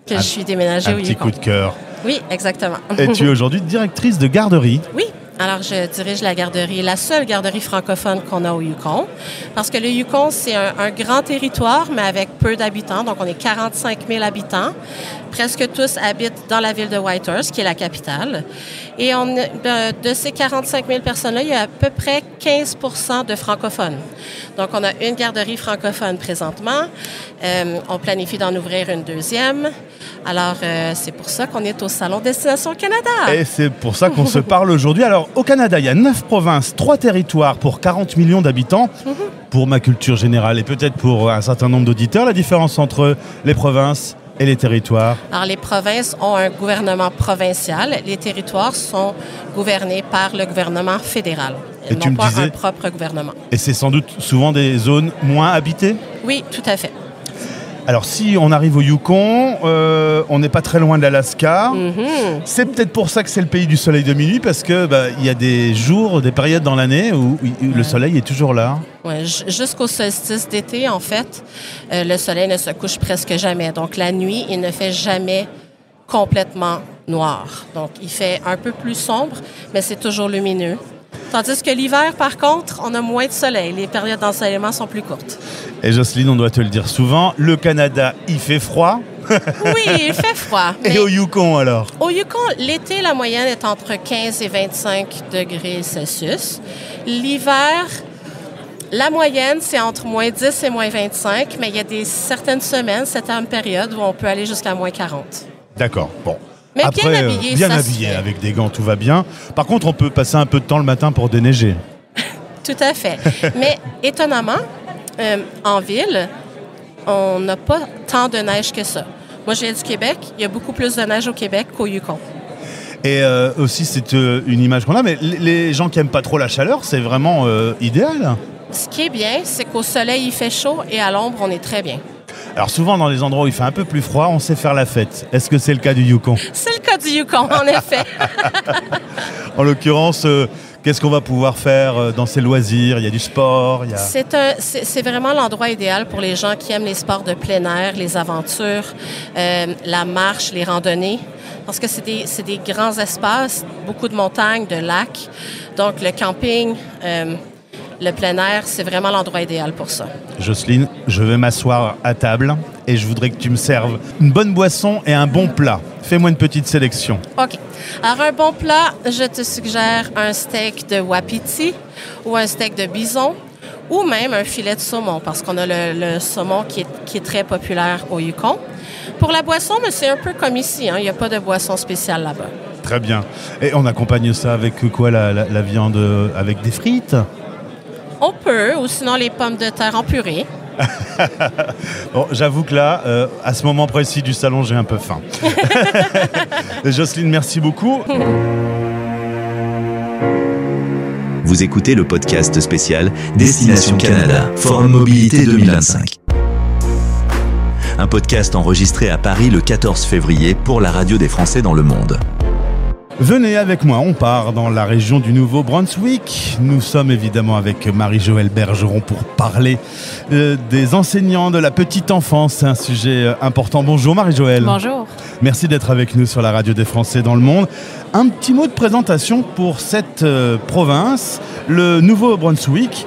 que je suis déménagée au Yukon. Un petit coup de cœur. Oui, exactement. Et tu es aujourd'hui directrice de garderie. Oui, Alors, je dirige la seule garderie francophone qu'on a au Yukon, parce que le Yukon, c'est un grand territoire, mais avec peu d'habitants. Donc, on est 45 000 habitants. Presque tous habitent dans la ville de Whitehorse, qui est la capitale. Et de ces 45 000 personnes-là, il y a à peu près 15 % de francophones. Donc, on a une garderie francophone présentement. On planifie d'en ouvrir une deuxième. Alors, c'est pour ça qu'on est au Salon Destination Canada. Et c'est pour ça qu'on se parle aujourd'hui. Alors, au Canada, il y a 9 provinces, 3 territoires pour 40 millions d'habitants. Pour ma culture générale et peut-être pour un certain nombre d'auditeurs, la différence entre les provinces et les territoires? Alors, les provinces ont un gouvernement provincial. Les territoires sont gouvernés par le gouvernement fédéral. Ils n'ont pas un propre gouvernement. Et c'est sans doute souvent des zones moins habitées? Oui, tout à fait. Alors, si on arrive au Yukon, on n'est pas très loin de l'Alaska. C'est peut-être pour ça que c'est le pays du soleil de minuit, parce que y a des jours, des périodes dans l'année où le soleil est toujours là. Ouais, jusqu'au solstice d'été, en fait, le soleil ne se couche presque jamais. Donc, la nuit, il ne fait jamais complètement noir. Donc, il fait un peu plus sombre, mais c'est toujours lumineux. Tandis que l'hiver, par contre, on a moins de soleil. Les périodes d'ensoleillement sont plus courtes. Et Jocelyne, on doit te le dire souvent, le Canada, il fait froid. Oui, il fait froid. Et au Yukon, alors? Au Yukon, l'été, la moyenne est entre 15 et 25 degrés Celsius. L'hiver, la moyenne, c'est entre moins 10 et moins 25, mais il y a certaines semaines, certaines périodes où on peut aller jusqu'à moins 40. D'accord, bon. Mais après, bien habillé, avec des gants, tout va bien. Par contre, on peut passer un peu de temps le matin pour déneiger. Tout à fait. Mais étonnamment, en ville, on n'a pas tant de neige que ça. Moi, je viens du Québec. Il y a beaucoup plus de neige au Québec qu'au Yukon. Et aussi, c'est une image qu'on a, mais les gens qui n'aiment pas trop la chaleur, c'est vraiment idéal. Ce qui est bien, c'est qu'au soleil, il fait chaud et à l'ombre, on est très bien. Alors souvent, dans les endroits où il fait un peu plus froid, on sait faire la fête. Est-ce que c'est le cas du Yukon? C'est le cas du Yukon, en effet. En l'occurrence, qu'est-ce qu'on va pouvoir faire dans ces loisirs? Il y a du sport, C'est vraiment l'endroit idéal pour les gens qui aiment les sports de plein air, les aventures, la marche, les randonnées. Parce que c'est des grands espaces, beaucoup de montagnes, de lacs. Donc, le camping, le plein air, c'est vraiment l'endroit idéal pour ça. Jocelyne, je vais m'asseoir à table et je voudrais que tu me serves une bonne boisson et un bon plat. Fais-moi une petite sélection. OK. Alors, un bon plat, je te suggère un steak de wapiti ou un steak de bison ou même un filet de saumon parce qu'on a le saumon qui est très populaire au Yukon. Pour la boisson, mais c'est un peu comme ici. Il n'y a pas de boisson spéciale là-bas. Très bien. Et on accompagne ça avec quoi, la viande? Avec des frites? On peut, ou sinon les pommes de terre en purée. Bon, j'avoue que là, à ce moment précis du salon, j'ai un peu faim. Jocelyne, merci beaucoup. Vous écoutez le podcast spécial Destination Canada, Forum Mobilité 2025. Un podcast enregistré à Paris le 14 février pour la radio des Français dans le monde. Venez avec moi, on part dans la région du Nouveau-Brunswick. Nous sommes évidemment avec Marie-Joëlle Bergeron pour parler des enseignants de la petite enfance. C'est un sujet important. Bonjour Marie-Joëlle. Bonjour. Merci d'être avec nous sur la radio des Français dans le monde. Un petit mot de présentation pour cette province, le Nouveau-Brunswick.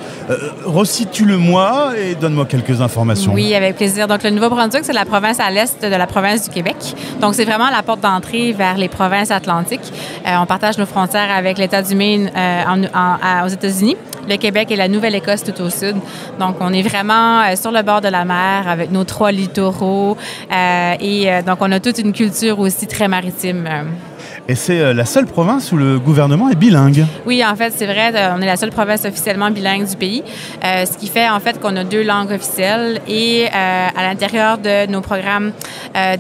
Resitue-le-moi et donne-moi quelques informations. Oui, avec plaisir. Donc, le Nouveau-Brunswick, c'est la province à l'est de la province du Québec. Donc, c'est vraiment la porte d'entrée vers les provinces atlantiques. On partage nos frontières avec l'État du Maine aux États-Unis, le Québec et la Nouvelle-Écosse tout au sud. Donc, on est vraiment sur le bord de la mer avec nos 3 littoraux. Donc, on a toute une culture aussi très maritime. Et c'est la seule province où le gouvernement est bilingue. Oui, en fait, c'est vrai. On est la seule province officiellement bilingue du pays, ce qui fait en fait qu'on a 2 langues officielles et à l'intérieur de nos programmes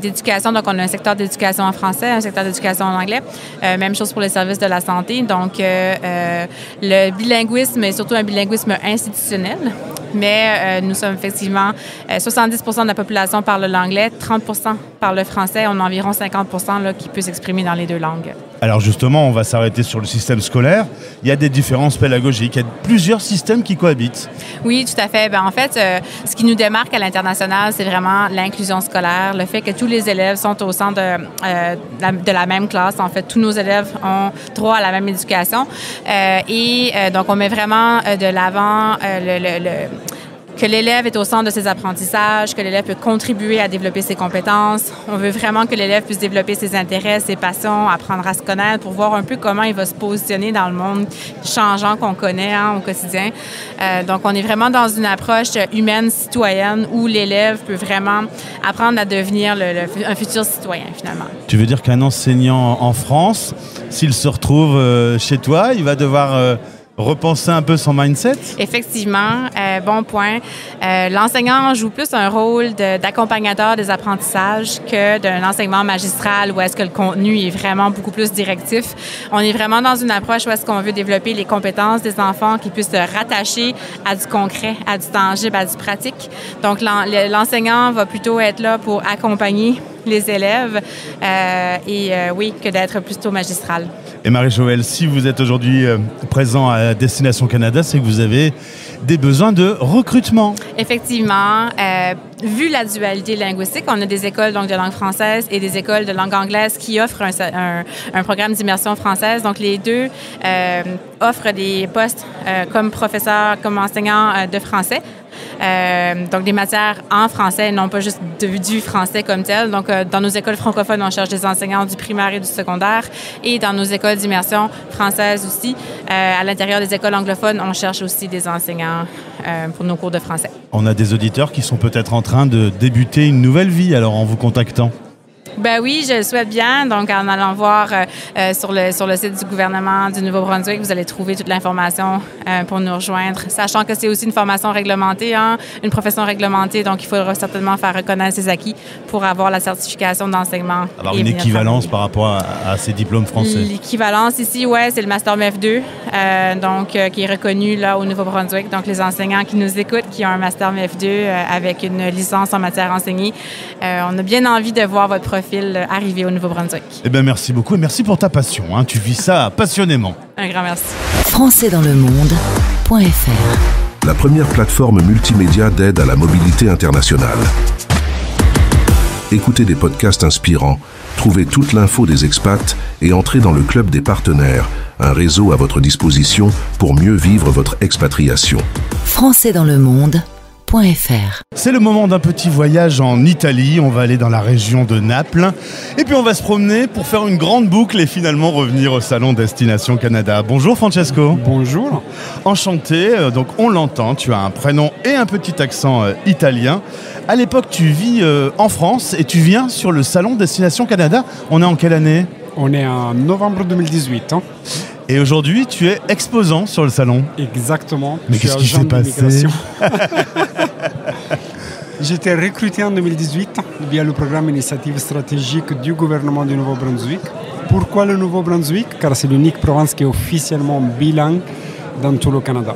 d'éducation, donc on a un secteur d'éducation en français, un secteur d'éducation en anglais. Même chose pour les services de la santé. Donc, le bilinguisme est surtout un bilinguisme institutionnel. Mais nous sommes effectivement 70% de la population parle l'anglais, 30% parle le français. On a environ 50% là, qui peut s'exprimer dans les 2 langues. Alors justement, on va s'arrêter sur le système scolaire. Il y a des différences pédagogiques, il y a plusieurs systèmes qui cohabitent. Oui, tout à fait. En fait, ce qui nous démarque à l'international, c'est vraiment l'inclusion scolaire, le fait que tous les élèves sont au centre de la même classe. En fait, tous nos élèves ont droit à la même éducation. Donc, on met vraiment de l'avant que l'élève est au centre de ses apprentissages, que l'élève peut contribuer à développer ses compétences. On veut vraiment que l'élève puisse développer ses intérêts, ses passions, apprendre à se connaître pour voir un peu comment il va se positionner dans le monde changeant qu'on connaît au quotidien. Donc, on est vraiment dans une approche humaine, citoyenne, où l'élève peut vraiment apprendre à devenir un futur citoyen, finalement. Tu veux dire qu'un enseignant en France, s'il se retrouve chez toi, il va devoir repenser un peu son mindset? Effectivement, bon point. L'enseignant joue plus un rôle d'accompagnateur des apprentissages que d'un enseignement magistral où est-ce que le contenu est vraiment beaucoup plus directif. On est vraiment dans une approche où est-ce qu'on veut développer les compétences des enfants qui puissent se rattacher à du concret, à du tangible, à du pratique. Donc, l'enseignant va plutôt être là pour accompagner les élèves oui, que d'être plutôt magistral. Et Marie-Joëlle, si vous êtes aujourd'hui présent à Destination Canada, c'est que vous avez des besoins de recrutement. Effectivement. Vu la dualité linguistique, on a des écoles donc, de langue française et des écoles de langue anglaise qui offrent un programme d'immersion française. Donc, les deux offrent des postes comme professeur, comme enseignant de français. Donc, des matières en français, non pas juste du français comme tel. Donc, dans nos écoles francophones, on cherche des enseignants du primaire et du secondaire. Et dans nos écoles d'immersion française aussi, à l'intérieur des écoles anglophones, on cherche aussi des enseignants pour nos cours de français. On a des auditeurs qui sont peut-être en train de débuter une nouvelle vie, alors en vous contactant. Ben oui, je le souhaite bien. Donc, en allant voir sur le site du gouvernement du Nouveau-Brunswick, vous allez trouver toute l'information pour nous rejoindre. Sachant que c'est aussi une formation réglementée, une profession réglementée, donc il faudra certainement faire reconnaître ses acquis pour avoir la certification d'enseignement. Avoir une équivalence par rapport à ces diplômes français. L'équivalence ici, c'est le Master MEF2, qui est reconnu là au Nouveau-Brunswick. Donc, les enseignants qui nous écoutent, qui ont un Master MEF2 avec une licence en matière enseignée, on a bien envie de voir votre profil arrivé au Nouveau-Brunswick. Eh bien, merci beaucoup et merci pour ta passion. Tu vis ça passionnément. Un grand merci. Françaisdanslemonde.fr. La première plateforme multimédia d'aide à la mobilité internationale. Écoutez des podcasts inspirants, trouvez toute l'info des expats et entrez dans le club des partenaires, un réseau à votre disposition pour mieux vivre votre expatriation. Françaisdanslemonde.fr. C'est le moment d'un petit voyage en Italie. On va aller dans la région de Naples et puis on va se promener pour faire une grande boucle et finalement revenir au salon Destination Canada. Bonjour Francesco. Bonjour. Enchanté, donc on l'entend, tu as un prénom et un petit accent italien. À l'époque tu vis en France et tu viens sur le salon Destination Canada. On est en quelle année ? On est en novembre 2018. Et aujourd'hui, tu es exposant sur le salon. Exactement. Mais qu'est-ce qui s'est passé ? J'étais recruté en 2018 via le programme Initiative stratégique du gouvernement du Nouveau-Brunswick. Pourquoi le Nouveau-Brunswick ? Car c'est l'unique province qui est officiellement bilingue dans tout le Canada.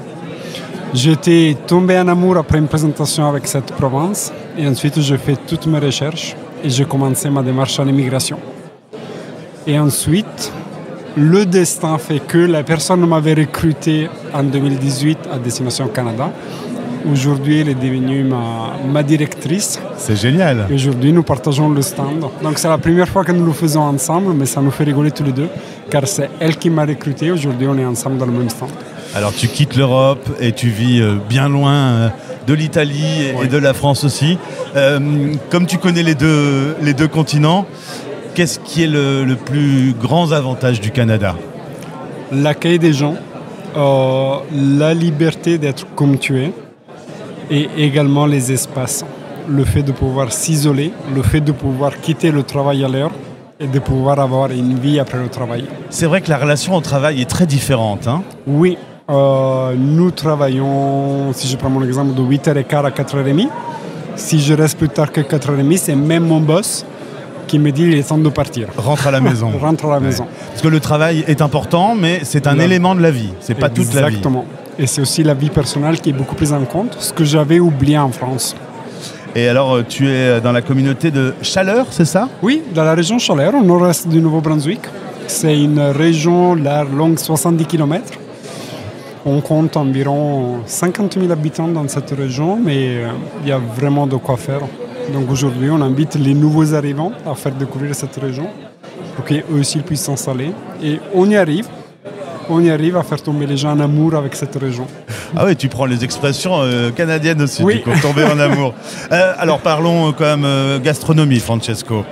J'étais tombé en amour après une présentation avec cette province et ensuite j'ai fait toutes mes recherches et j'ai commencé ma démarche en immigration. Et ensuite, le destin fait que la personne m'avait recruté en 2018 à Destination Canada. Aujourd'hui, elle est devenue ma directrice. C'est génial. Et aujourd'hui, nous partageons le stand. Donc, c'est la première fois que nous le faisons ensemble, mais ça nous fait rigoler tous les deux, car c'est elle qui m'a recruté. Aujourd'hui, on est ensemble dans le même stand. Alors, tu quittes l'Europe et tu vis bien loin de l'Italie et de la France aussi. Comme tu connais les deux continents, qu'est-ce qui est le plus grand avantage du Canada ? L'accueil des gens, la liberté d'être comme tu es et également les espaces. Le fait de pouvoir s'isoler, le fait de pouvoir quitter le travail à l'heure et de pouvoir avoir une vie après le travail. C'est vrai que la relation au travail est très différente. Oui, nous travaillons, si je prends mon exemple, de 8h15 à 4h30. Si je reste plus tard que 4h30, c'est même mon boss qui me dit il est temps de partir. Rentre à la maison. Rentre à la maison. Parce que le travail est important, mais c'est un élément de la vie. C'est pas toute la vie. Exactement. Et c'est aussi la vie personnelle qui est beaucoup plus en compte, ce que j'avais oublié en France. Et alors, tu es dans la communauté de Chaleur, c'est ça ? Oui, dans la région Chaleur, au nord-est du Nouveau-Brunswick. c'est une région longue 70 km. On compte environ 50 000 habitants dans cette région, mais il y a vraiment de quoi faire. Donc aujourd'hui, on invite les nouveaux arrivants à faire découvrir cette région pour qu'eux aussi puissent s'installer. Et on y arrive à faire tomber les gens en amour avec cette région. Ah oui, tu prends les expressions canadiennes aussi, oui. Du coup, tomber en amour. Alors parlons quand même gastronomie, Francesco.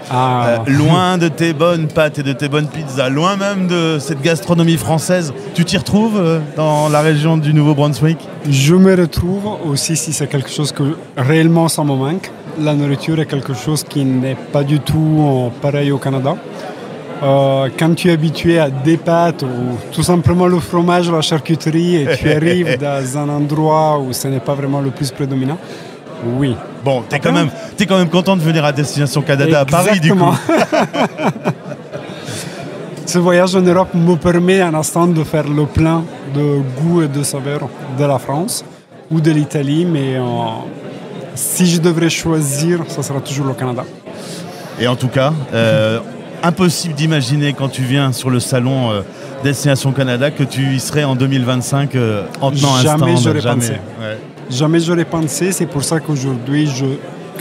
Loin de tes bonnes pâtes et de tes bonnes pizzas, loin même de cette gastronomie française, tu t'y retrouves dans la région du Nouveau-Brunswick? Je me retrouve aussi si c'est quelque chose que réellement ça me manque. La nourriture est quelque chose qui n'est pas du tout pareil au Canada. Quand tu es habitué à des pâtes ou tout simplement le fromage, la charcuterie, et tu arrives dans un endroit où ce n'est pas vraiment le plus prédominant, oui. Bon, t'es quand même content de venir à Destination Canada. Exactement. À Paris, du coup. Ce voyage en Europe me permet un instant de faire le plein de goût et de saveurs de la France ou de l'Italie, mais si je devrais choisir, ça sera toujours le Canada. Et en tout cas, impossible d'imaginer quand tu viens sur le salon Destination Canada que tu y serais en 2025 en tenant un stand. Jamais j'aurais pensé. C'est pour ça qu'aujourd'hui,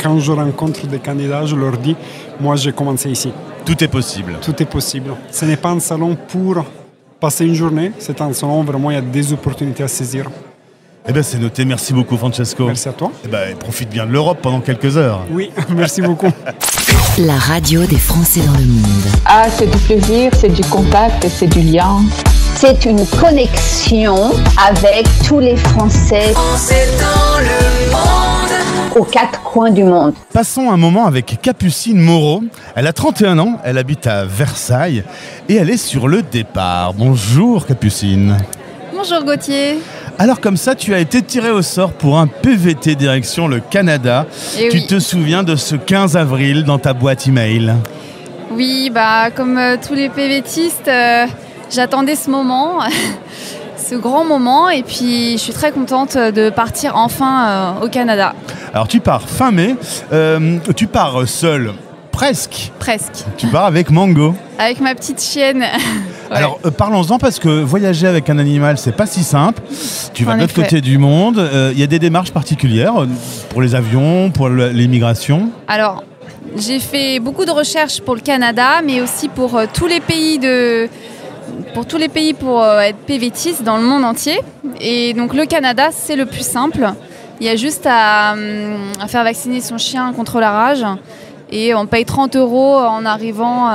quand je rencontre des candidats, je leur dis, moi j'ai commencé ici. Tout est possible. Tout est possible. Ce n'est pas un salon pour passer une journée, c'est un salon où vraiment il y a des opportunités à saisir. Eh bien c'est noté, merci beaucoup Francesco. Merci à toi. Eh ben, profite bien de l'Europe pendant quelques heures. Oui, merci beaucoup. La radio des Français dans le monde. Ah, c'est du plaisir, c'est du contact, c'est du lien. C'est une connexion avec tous les Français. Français dans le monde. Aux quatre coins du monde. Passons un moment avec Capucine Moreau. Elle a 31 ans, elle habite à Versailles et elle est sur le départ. Bonjour Capucine. Bonjour Gauthier. Alors comme ça, tu as été tiré au sort pour un PVT direction le Canada. Et tu te souviens de ce 15 avril dans ta boîte email? Oui, comme tous les PVTistes, j'attendais ce moment, ce grand moment, et puis je suis très contente de partir enfin au Canada. Alors tu pars fin mai, tu pars seule. Presque. Tu pars avec Mango. Avec ma petite chienne. Ouais. Alors parlons-en parce que voyager avec un animal, c'est pas si simple. Tu vas de l'autre côté du monde. Il y a des démarches particulières pour les avions, pour l'immigration. Alors, j'ai fait beaucoup de recherches pour le Canada, mais aussi pour tous les pays pour être PVTiste dans le monde entier. Et donc le Canada, c'est le plus simple. Il y a juste à faire vacciner son chien contre la rage. Et on paye 30 € en arrivant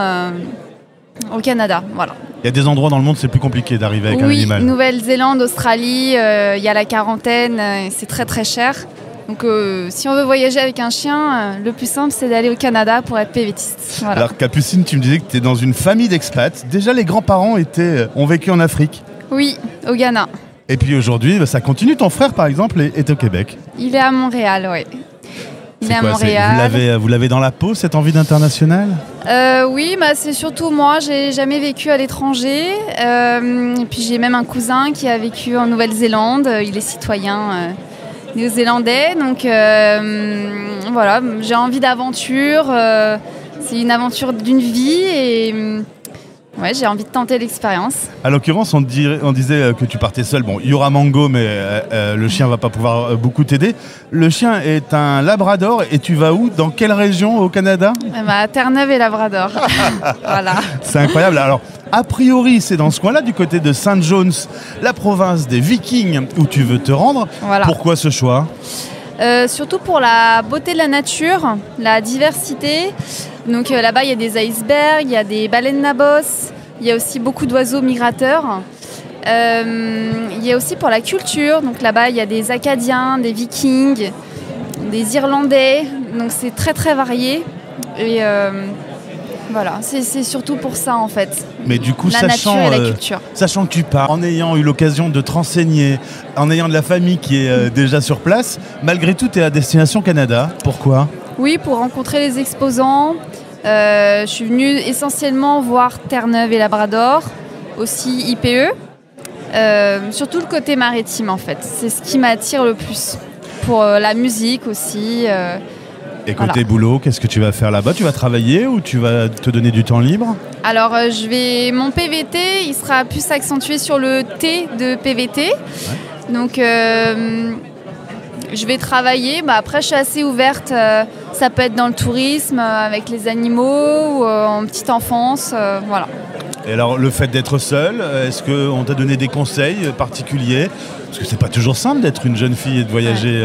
au Canada. Voilà. Il y a des endroits dans le monde, c'est plus compliqué d'arriver avec un animal. Oui, Nouvelle-Zélande, Australie, il y a la quarantaine, c'est très très cher. Donc si on veut voyager avec un chien, le plus simple c'est d'aller au Canada pour être PVTiste. Voilà. Alors Capucine, tu me disais que tu es dans une famille d'expats. Déjà les grands-parents ont vécu en Afrique. Oui, au Ghana. Et puis aujourd'hui, ça continue. Ton frère par exemple est au Québec. Il est à Montréal, oui. Il est à Montréal. Vous l'avez dans la peau, cette envie d'international? Oui, c'est surtout moi. J'ai jamais vécu à l'étranger. Et puis j'ai même un cousin qui a vécu en Nouvelle-Zélande. Il est citoyen néo-zélandais. Donc voilà, j'ai envie d'aventure. C'est une aventure d'une vie et ouais, j'ai envie de tenter l'expérience. À l'occurrence, on disait que tu partais seul. Bon, il y aura Mango, mais le chien va pas pouvoir beaucoup t'aider. Le chien est un labrador et tu vas où? Dans quelle région au Canada? À Terre-Neuve et Labrador. Voilà. C'est incroyable. Alors, a priori, c'est dans ce coin-là, du côté de St. John's, la province des Vikings, où tu veux te rendre. Voilà. Pourquoi ce choix? Surtout pour la beauté de la nature, la diversité. Donc là-bas, il y a des icebergs, il y a des baleines nabos, il y a aussi beaucoup d'oiseaux migrateurs. Il y a aussi pour la culture, donc là-bas, il y a des Acadiens, des Vikings, des Irlandais. Donc c'est très très varié. Et voilà, c'est surtout pour ça en fait. Mais du coup, la nature et la culture. Sachant que tu pars, en ayant eu l'occasion de te renseigner, en ayant de la famille qui est déjà sur place, malgré tout, tu es à Destination Canada. Pourquoi? Oui, pour rencontrer les exposants. Je suis venue essentiellement voir Terre-Neuve et Labrador, aussi IPE. Surtout le côté maritime en fait. C'est ce qui m'attire le plus. Pour la musique aussi. Et côté boulot, qu'est-ce que tu vas faire là-bas? Tu vas travailler ou tu vas te donner du temps libre? Alors, mon PVT, il sera plus accentué sur le T de PVT. Ouais. Donc, je vais travailler. Après, je suis assez ouverte. Ça peut être dans le tourisme, avec les animaux, ou en petite enfance. Voilà. Et alors, le fait d'être seule, est-ce qu'on t'a donné des conseils particuliers? Parce que c'est pas toujours simple d'être une jeune fille et de voyager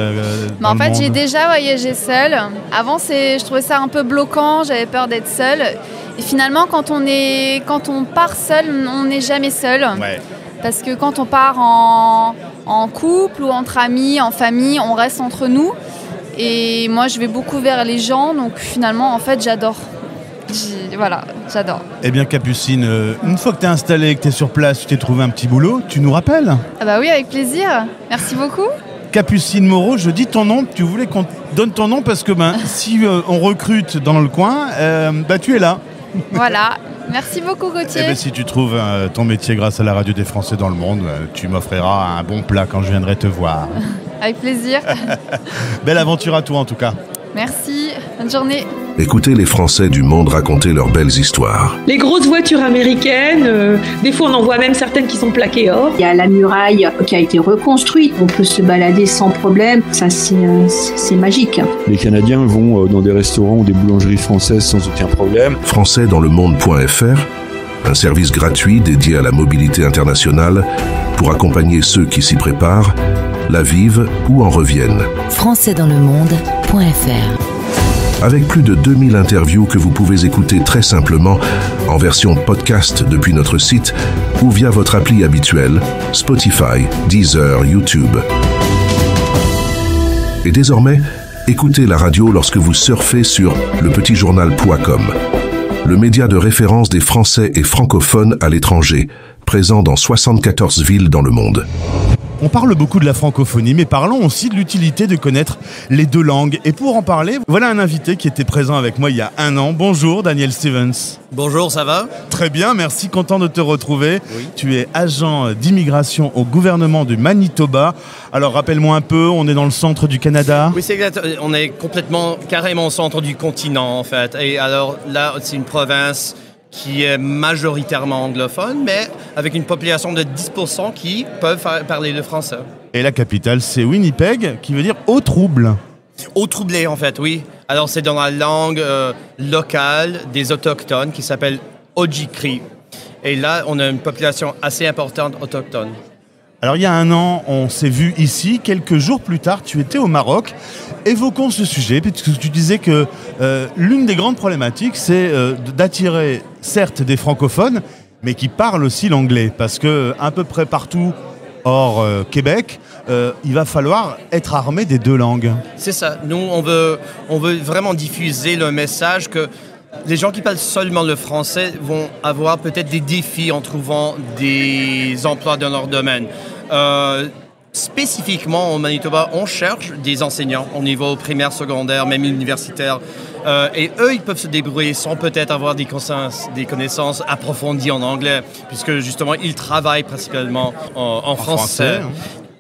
dans le monde. J'ai déjà voyagé seule. Avant, je trouvais ça un peu bloquant, j'avais peur d'être seule. Et finalement, quand on part seul, on n'est jamais seul. Ouais. Parce que quand on part en couple ou entre amis, en famille, on reste entre nous. Et moi, je vais beaucoup vers les gens, donc finalement, en fait, j'adore. Voilà, j'adore. Eh bien, Capucine, une fois que tu es installée, que tu es sur place, tu t'es trouvé un petit boulot, tu nous rappelles? Ah bah oui, avec plaisir. Merci beaucoup. Capucine Moreau, je dis ton nom. Tu voulais qu'on te donne ton nom parce que si on recrute dans le coin, tu es là. Voilà. Merci beaucoup, Gauthier. Eh bien, si tu trouves ton métier grâce à la radio des Français dans le monde, tu m'offriras un bon plat quand je viendrai te voir. Avec plaisir. Belle aventure à toi, en tout cas. Merci. Bonne journée. Écoutez les Français du monde raconter leurs belles histoires. Les grosses voitures américaines, des fois on en voit même certaines qui sont plaquées or. Il y a la muraille qui a été reconstruite, on peut se balader sans problème, ça c'est magique. Les Canadiens vont dans des restaurants ou des boulangeries françaises sans aucun problème. Françaisdanslemonde.fr, un service gratuit dédié à la mobilité internationale pour accompagner ceux qui s'y préparent, la vivent ou en reviennent. Françaisdanslemonde.fr. Avec plus de 2000 interviews que vous pouvez écouter très simplement en version podcast depuis notre site ou via votre appli habituelle, Spotify, Deezer, YouTube. Et désormais, écoutez la radio lorsque vous surfez sur lepetitjournal.com, le média de référence des Français et francophones à l'étranger, présent dans 74 villes dans le monde. On parle beaucoup de la francophonie, mais parlons aussi de l'utilité de connaître les deux langues. Et pour en parler, voilà un invité qui était présent avec moi il y a un an. Bonjour Daniel Stevens. Bonjour, ça va? Très bien, merci, content de te retrouver. Oui. Tu es agent d'immigration au gouvernement du Manitoba. Alors rappelle-moi un peu, on est dans le centre du Canada? Oui, c'est exact. On est carrément au centre du continent en fait. Et alors là, c'est une province qui est majoritairement anglophone, mais avec une population de 10% qui peuvent parler le français. Et la capitale, c'est Winnipeg, qui veut dire « eau trouble ». Eau troublée, en fait, oui. Alors, c'est dans la langue locale des Autochtones qui s'appelle Ojibwe. Et là, on a une population assez importante autochtone. Alors, il y a un an, on s'est vu ici. Quelques jours plus tard, tu étais au Maroc. Évoquons ce sujet, puisque tu disais que l'une des grandes problématiques, c'est d'attirer, certes, des francophones, mais qui parlent aussi l'anglais. Parce qu'à peu près partout, hors Québec, il va falloir être armé des deux langues. C'est ça. Nous, on veut vraiment diffuser le message que les gens qui parlent seulement le français vont avoir peut-être des défis en trouvant des emplois dans leur domaine. Spécifiquement au Manitoba, on cherche des enseignants au niveau primaire, secondaire, même universitaire. Et eux, ils peuvent se débrouiller sans peut-être avoir des connaissances approfondies en anglais, puisque justement, ils travaillent principalement en français.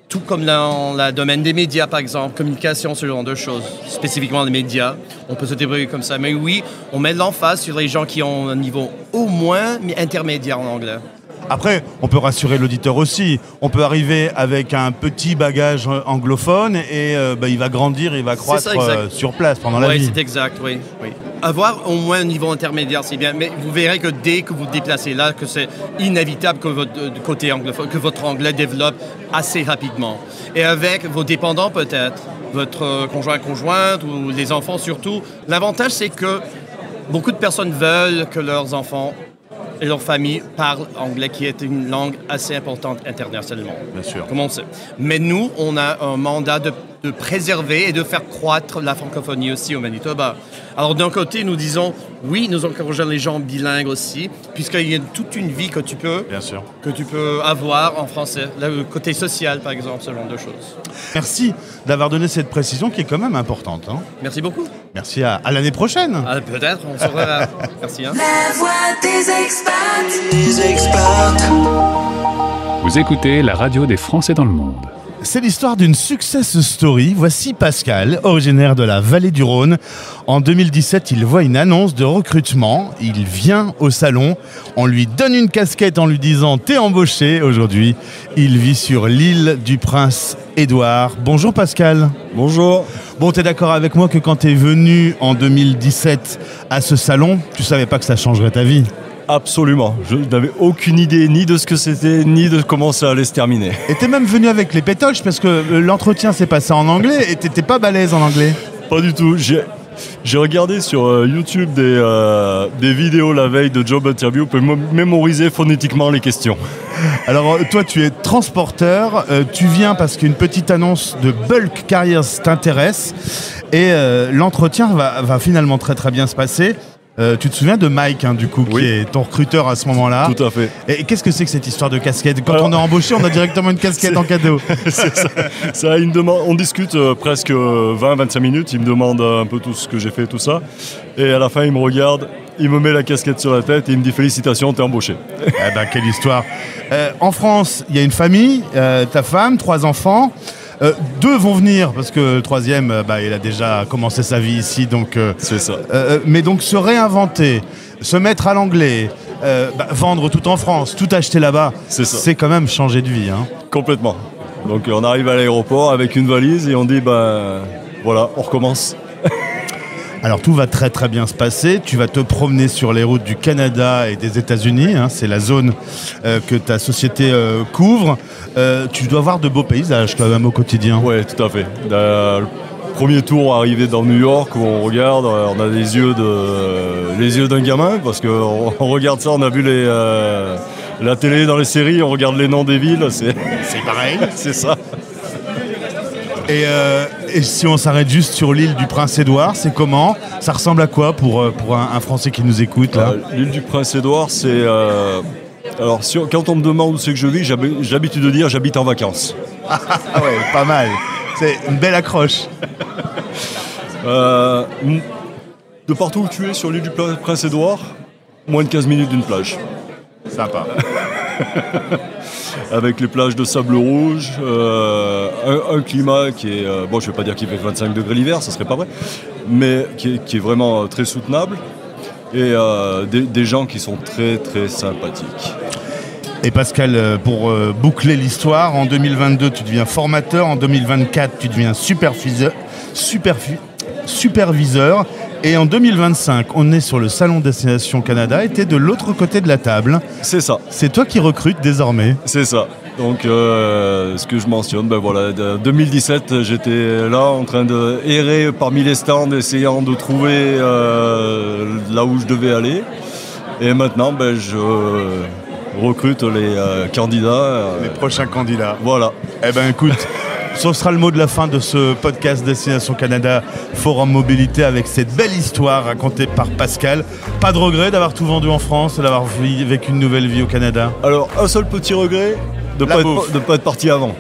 Tout comme dans le domaine des médias, par exemple, communication, ce genre de choses. Spécifiquement les médias, on peut se débrouiller comme ça. Mais oui, on met l'emphase sur les gens qui ont un niveau au moins intermédiaire en anglais. Après, on peut rassurer l'auditeur aussi. On peut arriver avec un petit bagage anglophone et il va grandir, il va croître sur place pendant la vie. Oui, c'est exact, oui. Avoir au moins un niveau intermédiaire, c'est bien. Mais vous verrez que dès que vous déplacez là, que c'est inévitable que votre côté anglophone, que votre anglais développe assez rapidement. Et avec vos dépendants peut-être, votre conjointe ou les enfants surtout, l'avantage c'est que beaucoup de personnes veulent que leurs enfants et leur famille parlent anglais, qui est une langue assez importante internationalement. Bien sûr. Comme on sait. Mais nous, on a un mandat de préserver et de faire croître la francophonie aussi au Manitoba. Alors d'un côté, nous disons, oui, nous encourageons les gens bilingues aussi, puisqu'il y a toute une vie que tu peux avoir en français. Le côté social, par exemple, ce genre de choses. Merci d'avoir donné cette précision qui est quand même importante. Hein. Merci beaucoup. Merci, à l'année prochaine. Peut-être, on se reverra. Merci. Hein. La voix des experts. Vous écoutez la radio des Français dans le monde. C'est l'histoire d'une success story. Voici Pascal, originaire de la vallée du Rhône. En 2017, il voit une annonce de recrutement. Il vient au salon. On lui donne une casquette en lui disant « T'es embauché ». Aujourd'hui, il vit sur l'île du Prince-Édouard. Bonjour Pascal. Bonjour. Bon, t'es d'accord avec moi que quand t'es venu en 2017 à ce salon, tu savais pas que ça changerait ta vie? Absolument. Je n'avais aucune idée ni de ce que c'était, ni de comment ça allait se terminer. Et t'es même venu avec les pétoches parce que l'entretien s'est passé en anglais et t'étais pas balèze en anglais. Pas du tout. J'ai regardé sur YouTube des vidéos la veille de job interview pour mémoriser phonétiquement les questions. Alors toi tu es transporteur, tu viens parce qu'une petite annonce de Bulk Carriers t'intéresse et l'entretien va finalement très très bien se passer. Tu te souviens de Mike, hein, du coup, qui est ton recruteur à ce moment-là. Tout à fait. Et qu'est-ce que c'est que cette histoire de casquette? Quand on est embauché, on a directement une casquette en cadeau. C'est ça. Il me demande, on discute presque 20-25 minutes. Il me demande un peu tout ce que j'ai fait, tout ça. Et à la fin, il me regarde, il me met la casquette sur la tête et il me dit « Félicitations, t'es embauché ». Eh ben, quelle histoire. En France, il y a une famille, ta femme, 3 enfants. 2 vont venir parce que le 3e, il a déjà commencé sa vie ici, donc. C'est ça. Mais donc se réinventer, se mettre à l'anglais, vendre tout en France, tout acheter là-bas, c'est quand même changer de vie, hein. Complètement. Donc on arrive à l'aéroport avec une valise et on dit voilà, on recommence. Alors tout va très très bien se passer, tu vas te promener sur les routes du Canada et des États-Unis, hein, c'est la zone que ta société couvre. Tu dois voir de beaux paysages quand même au quotidien. Oui, tout à fait. Le premier tour arrivé dans New York où on regarde, on a les yeux d'un gamin parce qu'on regarde ça, on a vu la télé dans les séries, on regarde les noms des villes, c'est pareil. C'est ça. Et si on s'arrête juste sur l'île du Prince-Édouard, c'est comment? Ça ressemble à quoi pour un Français qui nous écoute là? L'île du Prince-Édouard, c'est... Alors, quand on me demande où c'est que je vis, j'ai l'habitude de dire j'habite en vacances. Ah ouais, pas mal. C'est une belle accroche. De partout où tu es sur l'île du Prince-Édouard, moins de 15 minutes d'une plage. Sympa. Avec les plages de sable rouge, un climat qui est... je ne vais pas dire qu'il fait 25 degrés l'hiver, ça serait pas vrai, mais qui est vraiment très soutenable. Et des gens qui sont très très sympathiques. Et Pascal, pour boucler l'histoire, en 2022 tu deviens formateur, en 2024 tu deviens superviseur, et en 2025 on est sur le salon Destination Canada et tu es de l'autre côté de la table. C'est ça. C'est toi qui recrutes désormais. C'est ça. Donc ce que je mentionne, 2017 j'étais là en train de errer parmi les stands essayant de trouver là où je devais aller. Et maintenant je recrute les candidats. Les prochains candidats. Voilà. Eh ben écoute, ce sera le mot de la fin de ce podcast Destination Canada Forum Mobilité avec cette belle histoire racontée par Pascal. Pas de regret d'avoir tout vendu en France et d'avoir vécu une nouvelle vie au Canada? Alors un seul petit regret, de ne pas être parti avant.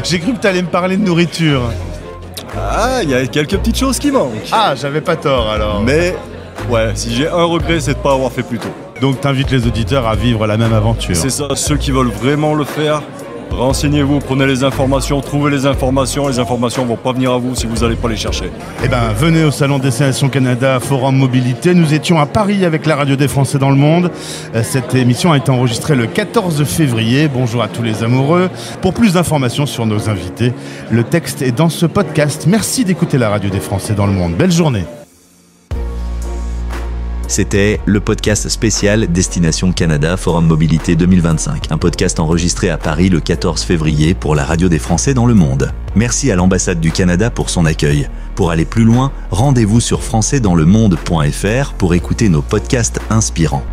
J'ai cru que tu allais me parler de nourriture. Il y a quelques petites choses qui manquent. J'avais pas tort alors. Mais ouais, si j'ai un regret, c'est de ne pas avoir fait plus tôt. Donc t'invites les auditeurs à vivre la même aventure. C'est ça, ceux qui veulent vraiment le faire, renseignez-vous, prenez les informations, trouvez les informations vont pas venir à vous si vous n'allez pas les chercher. Eh ben, venez au salon Destination Canada Forum Mobilité. Nous étions à Paris avec la radio des Français dans le monde. Cette émission a été enregistrée le 14 février. Bonjour à tous les amoureux. Pour plus d'informations sur nos invités, le texte est dans ce podcast. Merci d'écouter la radio des Français dans le monde. Belle journée. C'était le podcast spécial Destination Canada Forum Mobilité 2025, un podcast enregistré à Paris le 14 février pour la radio des Français dans le monde. Merci à l'ambassade du Canada pour son accueil. Pour aller plus loin, rendez-vous sur françaisdanslemonde.fr pour écouter nos podcasts inspirants.